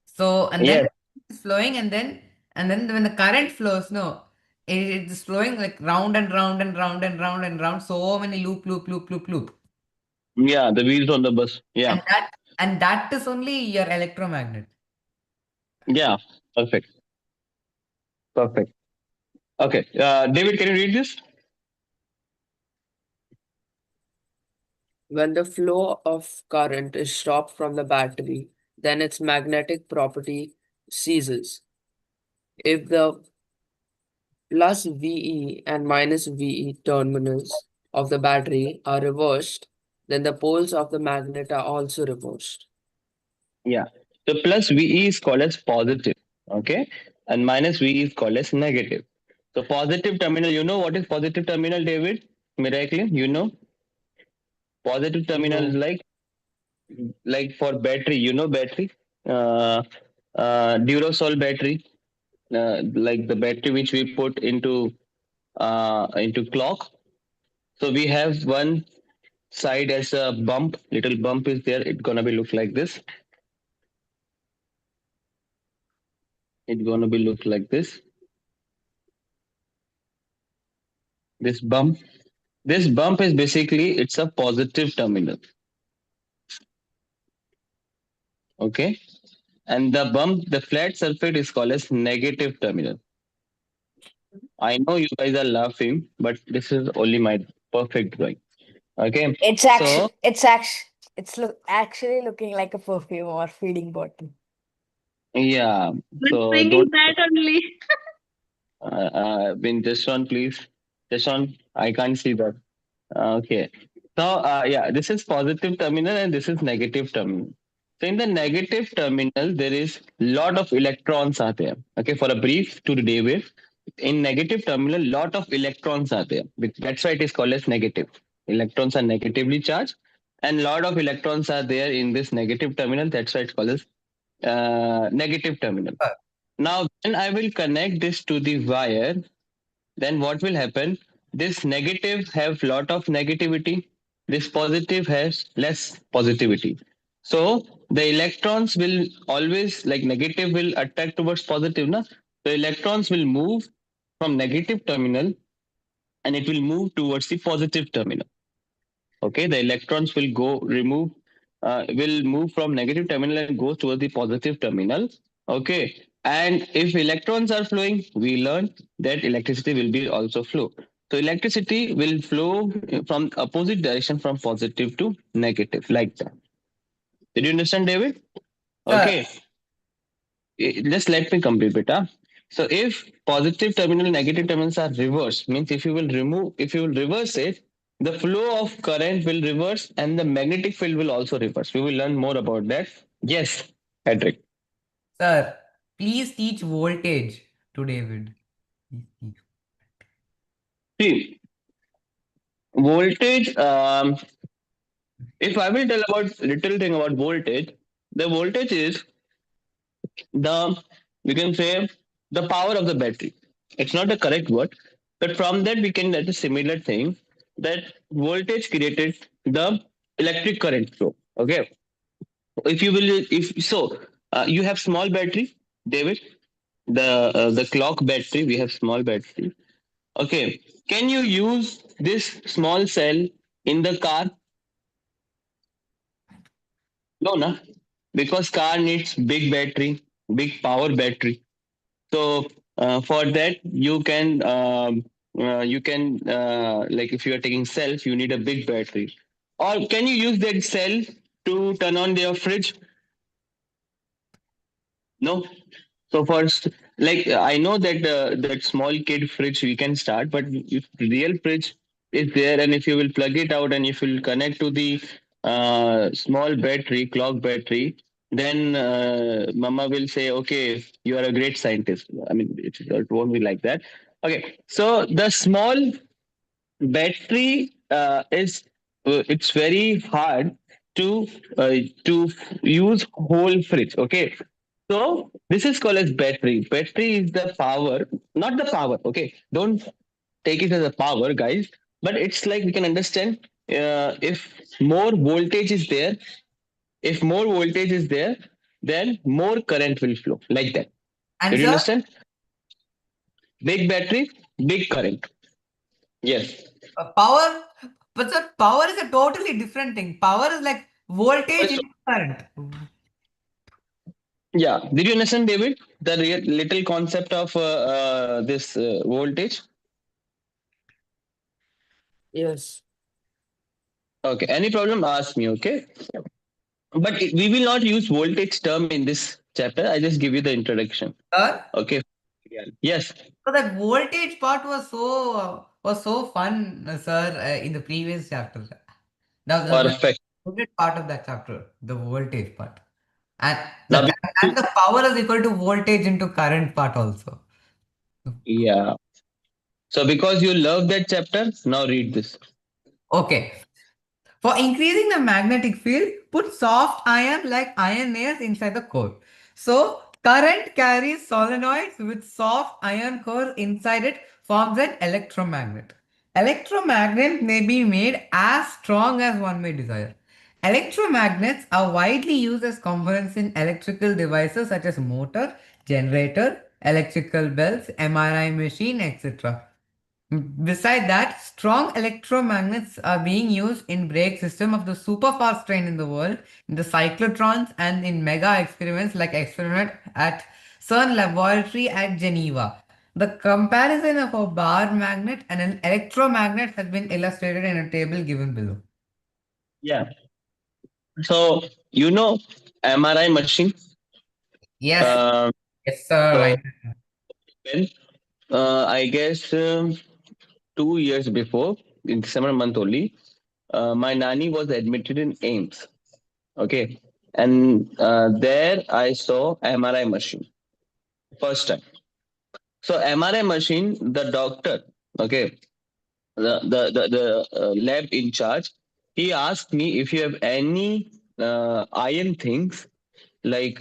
So and then Yes. it's flowing and then when the current flows, no, it's flowing like round and round and round and round and round. So many loop. Yeah, the wheels on the bus. Yeah. And that is only your electromagnet. Yeah. Perfect. Perfect. Okay. David, can you read this? When the flow of current is stopped from the battery, then its magnetic property ceases. If the plus VE and minus VE terminals of the battery are reversed, then the poles of the magnet are also reversed. Yeah. So plus VE is called as positive. Okay. And minus VE is called as negative. So positive terminal, you know what is positive terminal, David? Miracle, you know? Positive terminal is No. like for battery, you know battery? Duracell battery, like the battery which we put into clock. So we have one side as a bump, little bump is there. It's gonna be look like this. It's gonna be look like this. This bump. This bump is basically it's a positive terminal. Okay. And the bump, the flat surface is called as negative terminal. I know you guys are laughing, but this is only my perfect drawing. Okay. It's actually looking like a perfume or feeding bottle. Yeah. But So bringing don't that only. been this one, please. This one, I can't see that. Okay. So yeah, this is positive terminal and this is negative terminal. So in the negative terminal, there is lot of electrons are there. Okay, for a brief to the day wave, in negative terminal, lot of electrons are there. That's why it is called as negative. Electrons are negatively charged, and lot of electrons are there in this negative terminal. That's why it's called as negative terminal. Now, when I will connect this to the wire, then what will happen? This negative have lot of negativity. This positive has less positivity. So the electrons will always like negative will attract towards positive. Na? The electrons will move from negative terminal and it will move towards the positive terminal. Okay, the electrons will move from negative terminal and go towards the positive terminal. Okay, and if electrons are flowing, we learn that electricity will be also flow. So electricity will flow from opposite direction from positive to negative like that. Did you understand, David? Sir, Okay, just let me complete beta. So if positive terminal, negative terminals are reversed, means if you will reverse it, the flow of current will reverse and the magnetic field will also reverse. We will learn more about that. Yes, Patrick. sir, please teach voltage to David. Please teach. See, voltage. If I will tell about little thing about voltage, the voltage is the we can say the power of the battery. It's not the correct word, but from that we can get a similar thing that voltage created the electric current flow. Okay, if you will, if so, you have small battery, David. The clock battery we have small battery. Okay, can you use this small cell in the car? No, na, because car needs big battery, big power battery. So for that, you can like if you are taking cells, you need a big battery. Or can you use that cell to turn on your fridge? No. So first, like I know that that small kid fridge we can start, but if real fridge is there, and if you will plug it out and if you will connect to the small battery, clock battery, then Mama will say, "Okay, you are a great scientist." I mean, it won't be like that. Okay, so the small battery is it's very hard to use whole fridge. Okay, so this is called as battery. Battery is the power, not the power. Okay, don't take it as a power, guys. But it's like we can understand if more voltage is there, if more voltage is there, then more current will flow like that. Did you Answer? understand? Big battery, big current. Yes. Power, but sir, power is a totally different thing. Power is like voltage First, into current. yeah. Did you understand, David? The little concept of this voltage. Yes. Okay. Any problem? Ask me. Okay. But we will not use voltage term in this chapter. I just give you the introduction. Sir, Okay. Yes. so that voltage part was so fun, sir, in the previous chapter. That was my Perfect. favorite part of that chapter, the voltage part. And Now, and the power is equal to voltage into current part also. yeah. So because you love that chapter, now read this. Okay. For increasing the magnetic field, put soft iron like iron nails inside the core. So current carries solenoids with soft iron core inside it forms an electromagnet. Electromagnet may be made as strong as one may desire. Electromagnets are widely used as components in electrical devices such as motor, generator, electrical bells, MRI machine, etc. Beside that, strong electromagnets are being used in brake system of the super fast train in the world, in the cyclotrons, and in mega experiments like experiment at CERN laboratory at Geneva. The comparison of a bar magnet and an electromagnet has been illustrated in a table given below. Yeah. So you know MRI machine. Yes, Uh, yes, sir. so I when I guess 2 years before, in December month only, my nanny was admitted in AIMS. Okay, and there I saw MRI machine first time. So MRI machine, the doctor, okay, the lab in charge, he asked me if you have any iron things like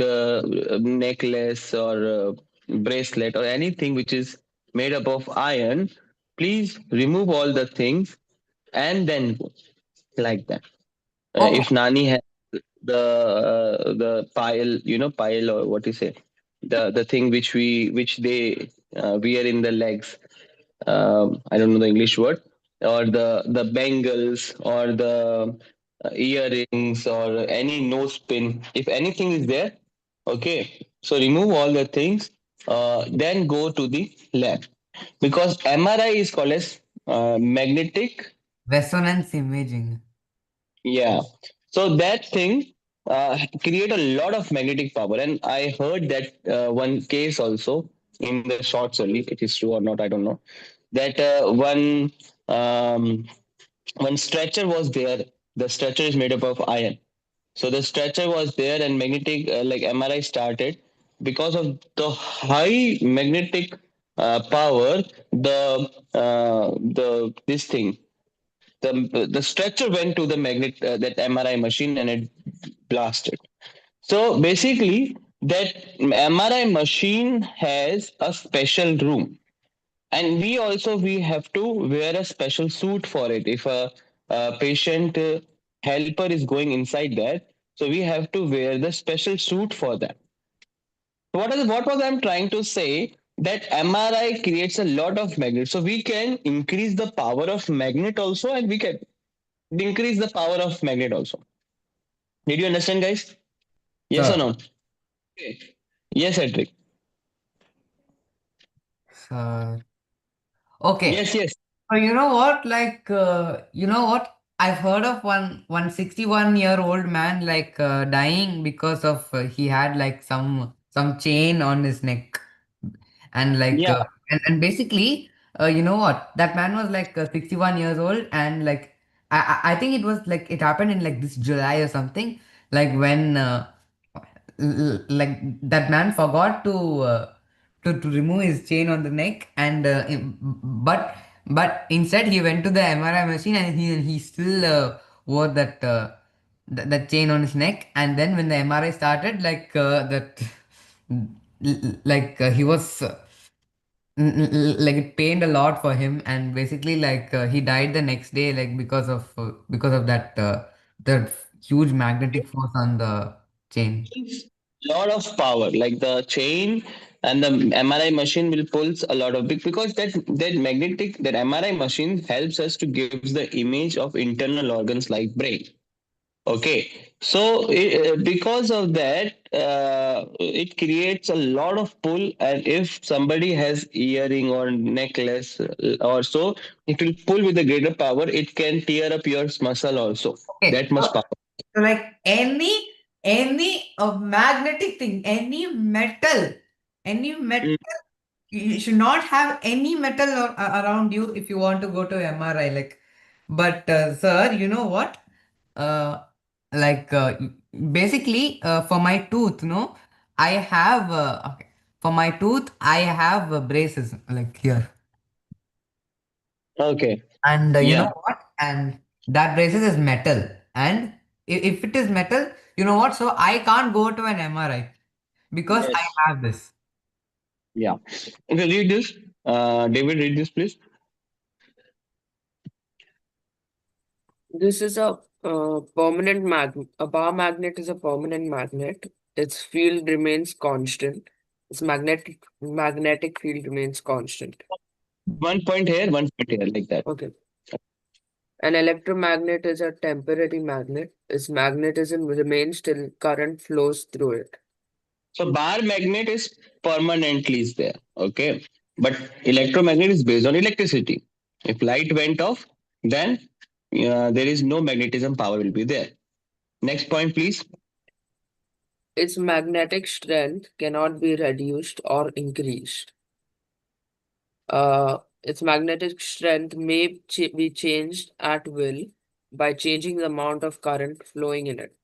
necklace or bracelet or anything which is made up of iron, please remove all the things and then go like that. okay. If Nani has the pile, pile or what you say, the thing which they wear in the legs. I don't know the English word, or the bangles or the earrings or any nose pin. If anything is there, okay. So remove all the things. Then go to the lab because MRI is called as magnetic. Resonance imaging. Yeah. So that thing create a lot of magnetic power, and I heard that one case also in the shorts only. It is true or not, I don't know. That um, one stretcher was there. The stretcher is made up of iron. So the stretcher was there, and magnetic like MRI started because of the high magnetic power. The this thing the stretcher went to the magnet that MRI machine and it blasted. So basically, that MRI machine has a special room, and we have to wear a special suit for it. If a patient helper is going inside that, so we have to wear the special suit for that. What was I'm trying to say? That MRI creates a lot of magnet, so we can increase the power of magnet also, and we can increase the power of magnet also. Did you understand, guys? Yes or Sir, no? Okay. Yes, Edric. sir. Okay. Yes, yes. So you know what? Like you know what? I've heard of one 61-year-old man like dying because of he had like some chain on his neck and like Yeah. and basically you know what? That man was like 61 years old and like I think it was like it happened in like this July or something like when like that man forgot to remove his chain on the neck and but instead he went to the MRI machine and he still wore that chain on his neck and then when the MRI started like that like he was like it pained a lot for him and basically like he died the next day like because of that the huge magnetic force on the chain. Lot of power, like the chain and the MRI machine will pulls a lot of big because that MRI machine helps us to give the image of internal organs like brain. Okay, so because of that, it creates a lot of pull, and if somebody has earring or necklace or so, it will pull with a greater power. It can tear up your muscle also. Okay. That much power. So like any any magnetic thing, any metal, you should not have any metal around you if you want to go to MRI. Like, but sir, you know what? Like basically, for my tooth, no, I have okay. For my tooth, I have braces like here, Okay. and you Yeah. know what? And that braces is metal, and if it is metal, you know what? So I can't go to an MRI because I Yes. have this. Yeah. Okay, read this. David, read this, please. This is a permanent magnet. A bar magnet is a permanent magnet. Its field remains constant. Its magnetic field remains constant. 1 point here, 1 point here, like that. Okay. An electromagnet is a temporary magnet. Its magnetism remains till current flows through it. So bar magnet is permanently is there. Okay. But electromagnet is based on electricity. If light went off, then there is no magnetism power will be there. Next point, please. Its magnetic strength cannot be reduced or increased. Its magnetic strength may be changed at will by changing the amount of current flowing in it.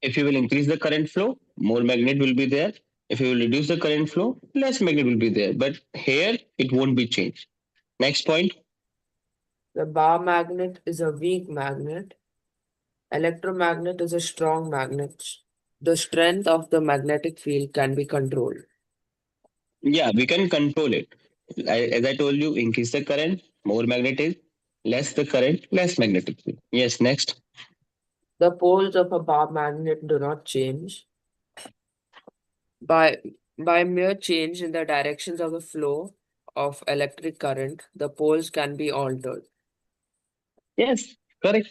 If you will increase the current flow, more magnet will be there. If you will reduce the current flow, less magnet will be there. But here, it won't be changed. Next point. The bar magnet is a weak magnet. Electromagnet is a strong magnet. The strength of the magnetic field can be controlled. Yeah, we can control it. As I told you, increase the current, more magnetism, less the current, less magnetic field. Yes, next. The poles of a bar magnet do not change. By mere change in the directions of the flow of electric current, the poles can be altered. Yes, correct.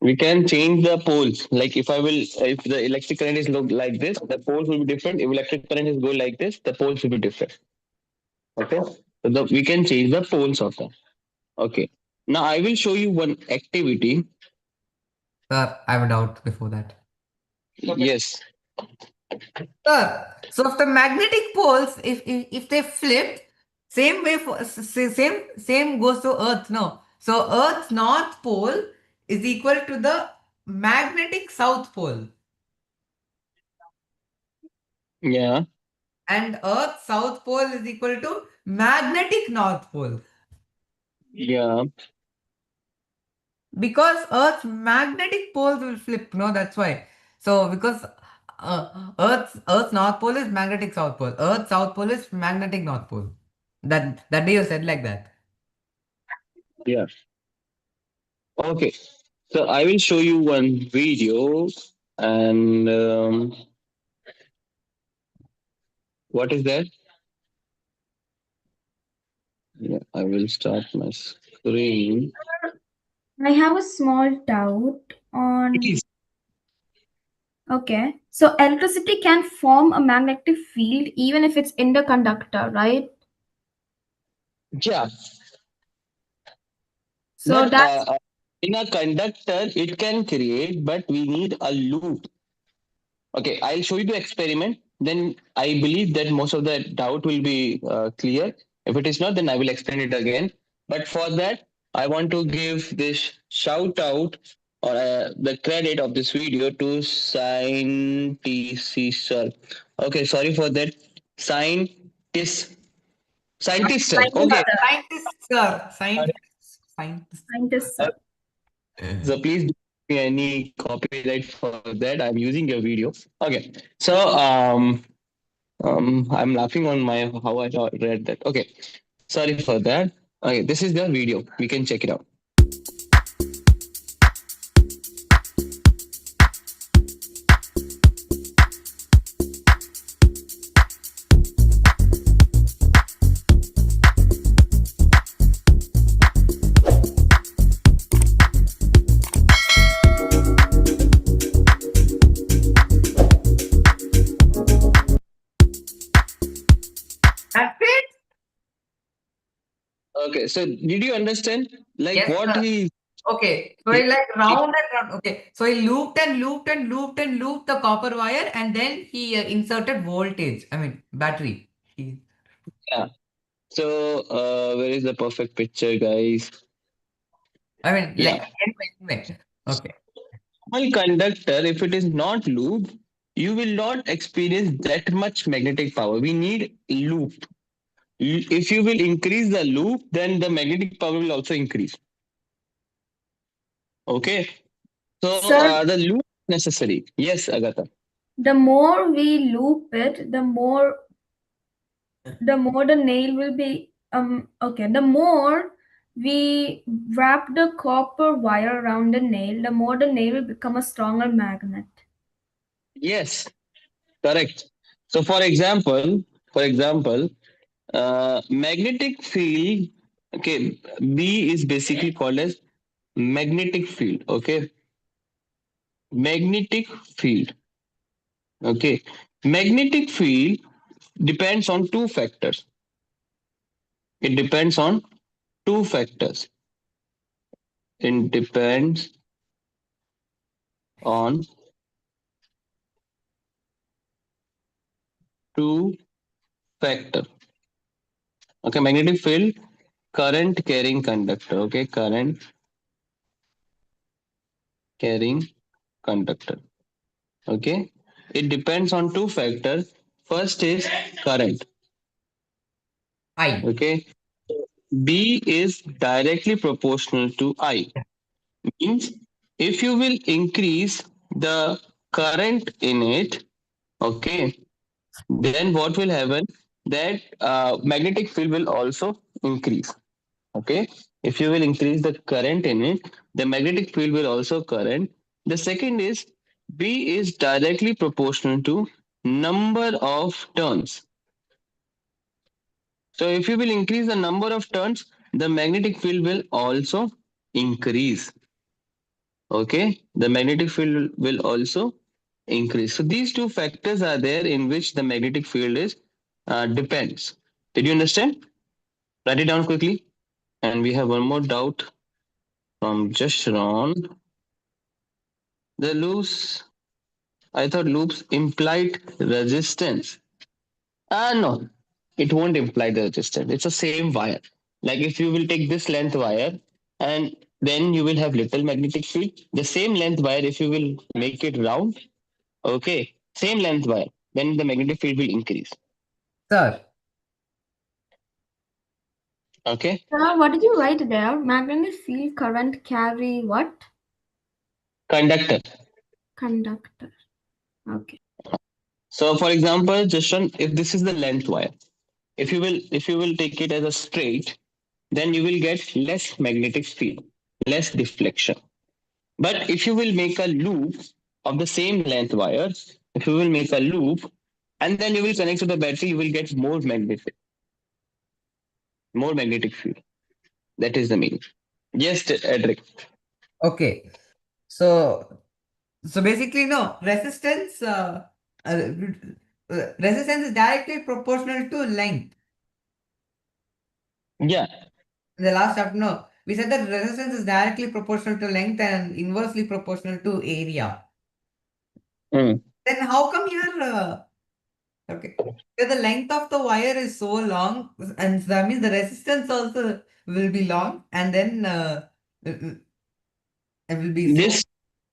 We can change the poles. Like if the electric current is look like this, the poles will be different. If electric current is going like this, the poles will be different. Okay, so we can change the poles of them. Okay, now I will show you one activity. Sir, I have a doubt before that. Yes. Sir, so if the magnetic poles, if they flip, same way for same goes to Earth, no? So Earth's north pole is equal to the magnetic south pole, Yeah. and Earth's south pole is equal to magnetic north pole. Yeah. Because Earth's magnetic poles will flip, no? That's why. So because Earth's north pole is magnetic south pole. Earth's south pole is magnetic north pole. That day you said like that. Yeah. Okay. So I will show you one video, and what is that? Yeah, I will start my screen. I have a small doubt on. Please. Okay, so electricity can form a magnetic field even if it's in the conductor, right? Yeah. So But that's in a conductor, it can create, but we need a loop. Okay, I'll show you the experiment. Then I believe that most of the doubt will be clear. If it is not, then I will explain it again. But for that, I want to give this shout out or the credit of this video to Scientist sir. Okay, sorry for that. Scientist sir. Okay. Scientist, sir. Scientist. sir. So please don't give me any copyright for that. I'm using your video. Okay. So I'm laughing on my how I read that. Okay. Sorry for that. Okay, this is the video. We can check it out. That's it. Okay, so did you understand like Yes, what sir. he Okay, so he like round and round. Okay, so he looped and looped and looped and looped the copper wire, and then he inserted voltage. I mean battery. Yeah. So where is the perfect picture, guys? I mean, like Yeah. anyway. Okay. Well, conductor, if it is not looped, you will not experience that much magnetic power. We need loop. If you will increase the loop, then the magnetic power will also increase. Okay. So Sir, the loop is necessary. Yes, Agatha. the more we loop it, the more the nail will be okay. The more we wrap the copper wire around the nail, the more the nail will become a stronger magnet. Yes, correct. So for example, magnetic field. Okay, B is basically called as magnetic field. Okay, magnetic field. Okay, magnetic field depends on two factors. It depends on two factors. It depends on two factor. Okay, magnetic field, current carrying conductor. Okay, current carrying conductor. Okay, it depends on two factors. First is current. I. Okay, B is directly proportional to I. Means if you will increase the current in it, okay, then what will happen? That magnetic field will also increase. Okay, if you will increase the current in it, the magnetic field will also current. The second is B is directly proportional to number of turns. So if you will increase the number of turns, the magnetic field will also increase. Okay, the magnetic field will also increase. So these two factors are there in which the magnetic field is depends. Did you understand? Write it down quickly. And we have one more doubt from Jashron. The loops, I thought loops implied resistance. No, it won't imply the resistance. It's the same wire. Like if you will take this length wire and then you will have little magnetic field. The same length wire, if you will make it round, okay, same length wire, then the magnetic field will increase. Sir. Okay. Sir, what did you write there? Magnetic field current carry what? Conductor. Conductor. Okay. So for example, Justin, if this is the length wire, if you will take it as a straight, then you will get less magnetic field, less deflection. But if you will make a loop of the same length wire, if you will make a loop and then you will connect to the battery, you will get more magnetic field. That is the meaning. Yes, Edric. Okay. So basically, no resistance. Resistance is directly proportional to length. Yeah. In the last chapter, no, we said that resistance is directly proportional to length and inversely proportional to area. Mm. Then how come here? Okay, so the length of the wire is so long, and that means the resistance also will be long, and then it will be so This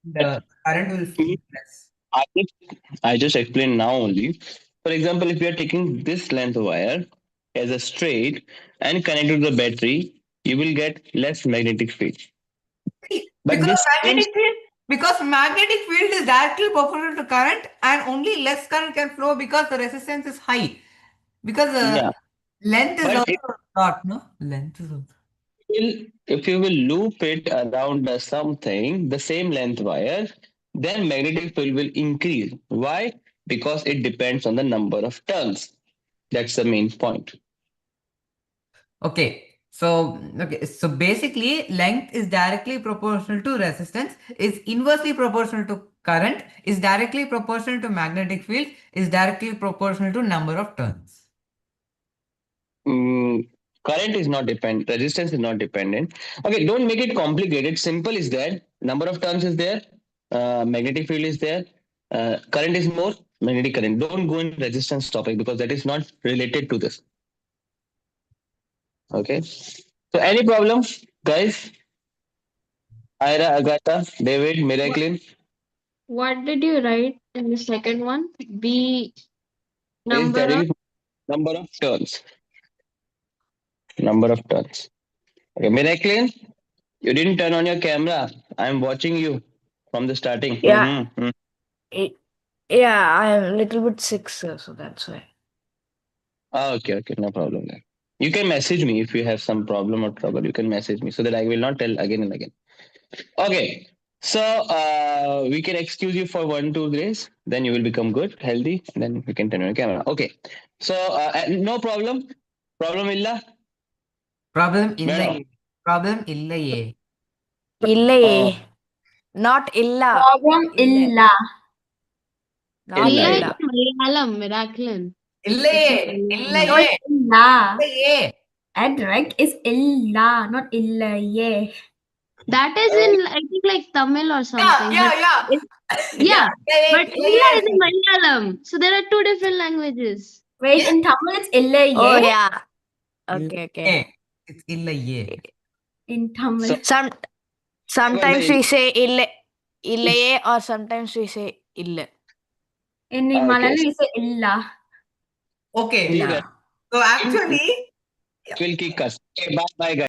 the current will flow less. I just explained now only. For example, if you are taking this length wire as a straight and connected to the battery, you will get less magnetic field. But Because this same, magnetic field is directly proportional to current, and only less current can flow because the resistance is high. Because yeah. length is But also short, no? Length is also. if you will loop it around something, the same length wire, then magnetic field will increase. Why? Because it depends on the number of turns. That's the main point. Okay. So basically length is directly proportional to resistance, is inversely proportional to current, is directly proportional to magnetic field, is directly proportional to number of turns. Mm, Current is not dependent. Resistance is not dependent. Okay, don't make it complicated. Simple is there. Number of turns is there. Magnetic field is there. Current is more. Magnetic current. Don't go in resistance topic because that is not related to this. Okay. So any problem, guys? Ira, Agatha, David, Miracle. What did you write in the second one? B Is number there of is number of turns. Number of turns. Okay, Miracle, you didn't turn on your camera. I'm watching you from the starting. Yeah. Mhm. Yeah, I'm a little bit sick, sir, so that's why. Okay, no problem then. You can message me if you have some problem or trouble. You can message me so that I will not tell again and again. Okay, so we can excuse you for 1-2 days. Then you will become good, healthy, and then we can turn on your camera. Okay, so no problem. Problem illa. Problem Madam. illaye. Problem illaye. Illaye. Oh. Not illa. Problem Illa. illa. Not Illa. Illa illa. is Malayalam, Miracle. Illaye. No, Illaye. it's illa. Illaye. Edric is illa, not illaye. That is in, I think, like Tamil or something. Yeah. Yeah, but Illa is in Illaye. Malayalam. So there are two different languages. Wait, in Tamil it's illaye. Oh, yeah. Okay. It's illaye. In Tamil. So- Sometimes Well, we say illaye or sometimes we say illa. In Okay. Malayalam we say illa. Okay. Illa. So actually, It will kick us. Okay, bye, guys.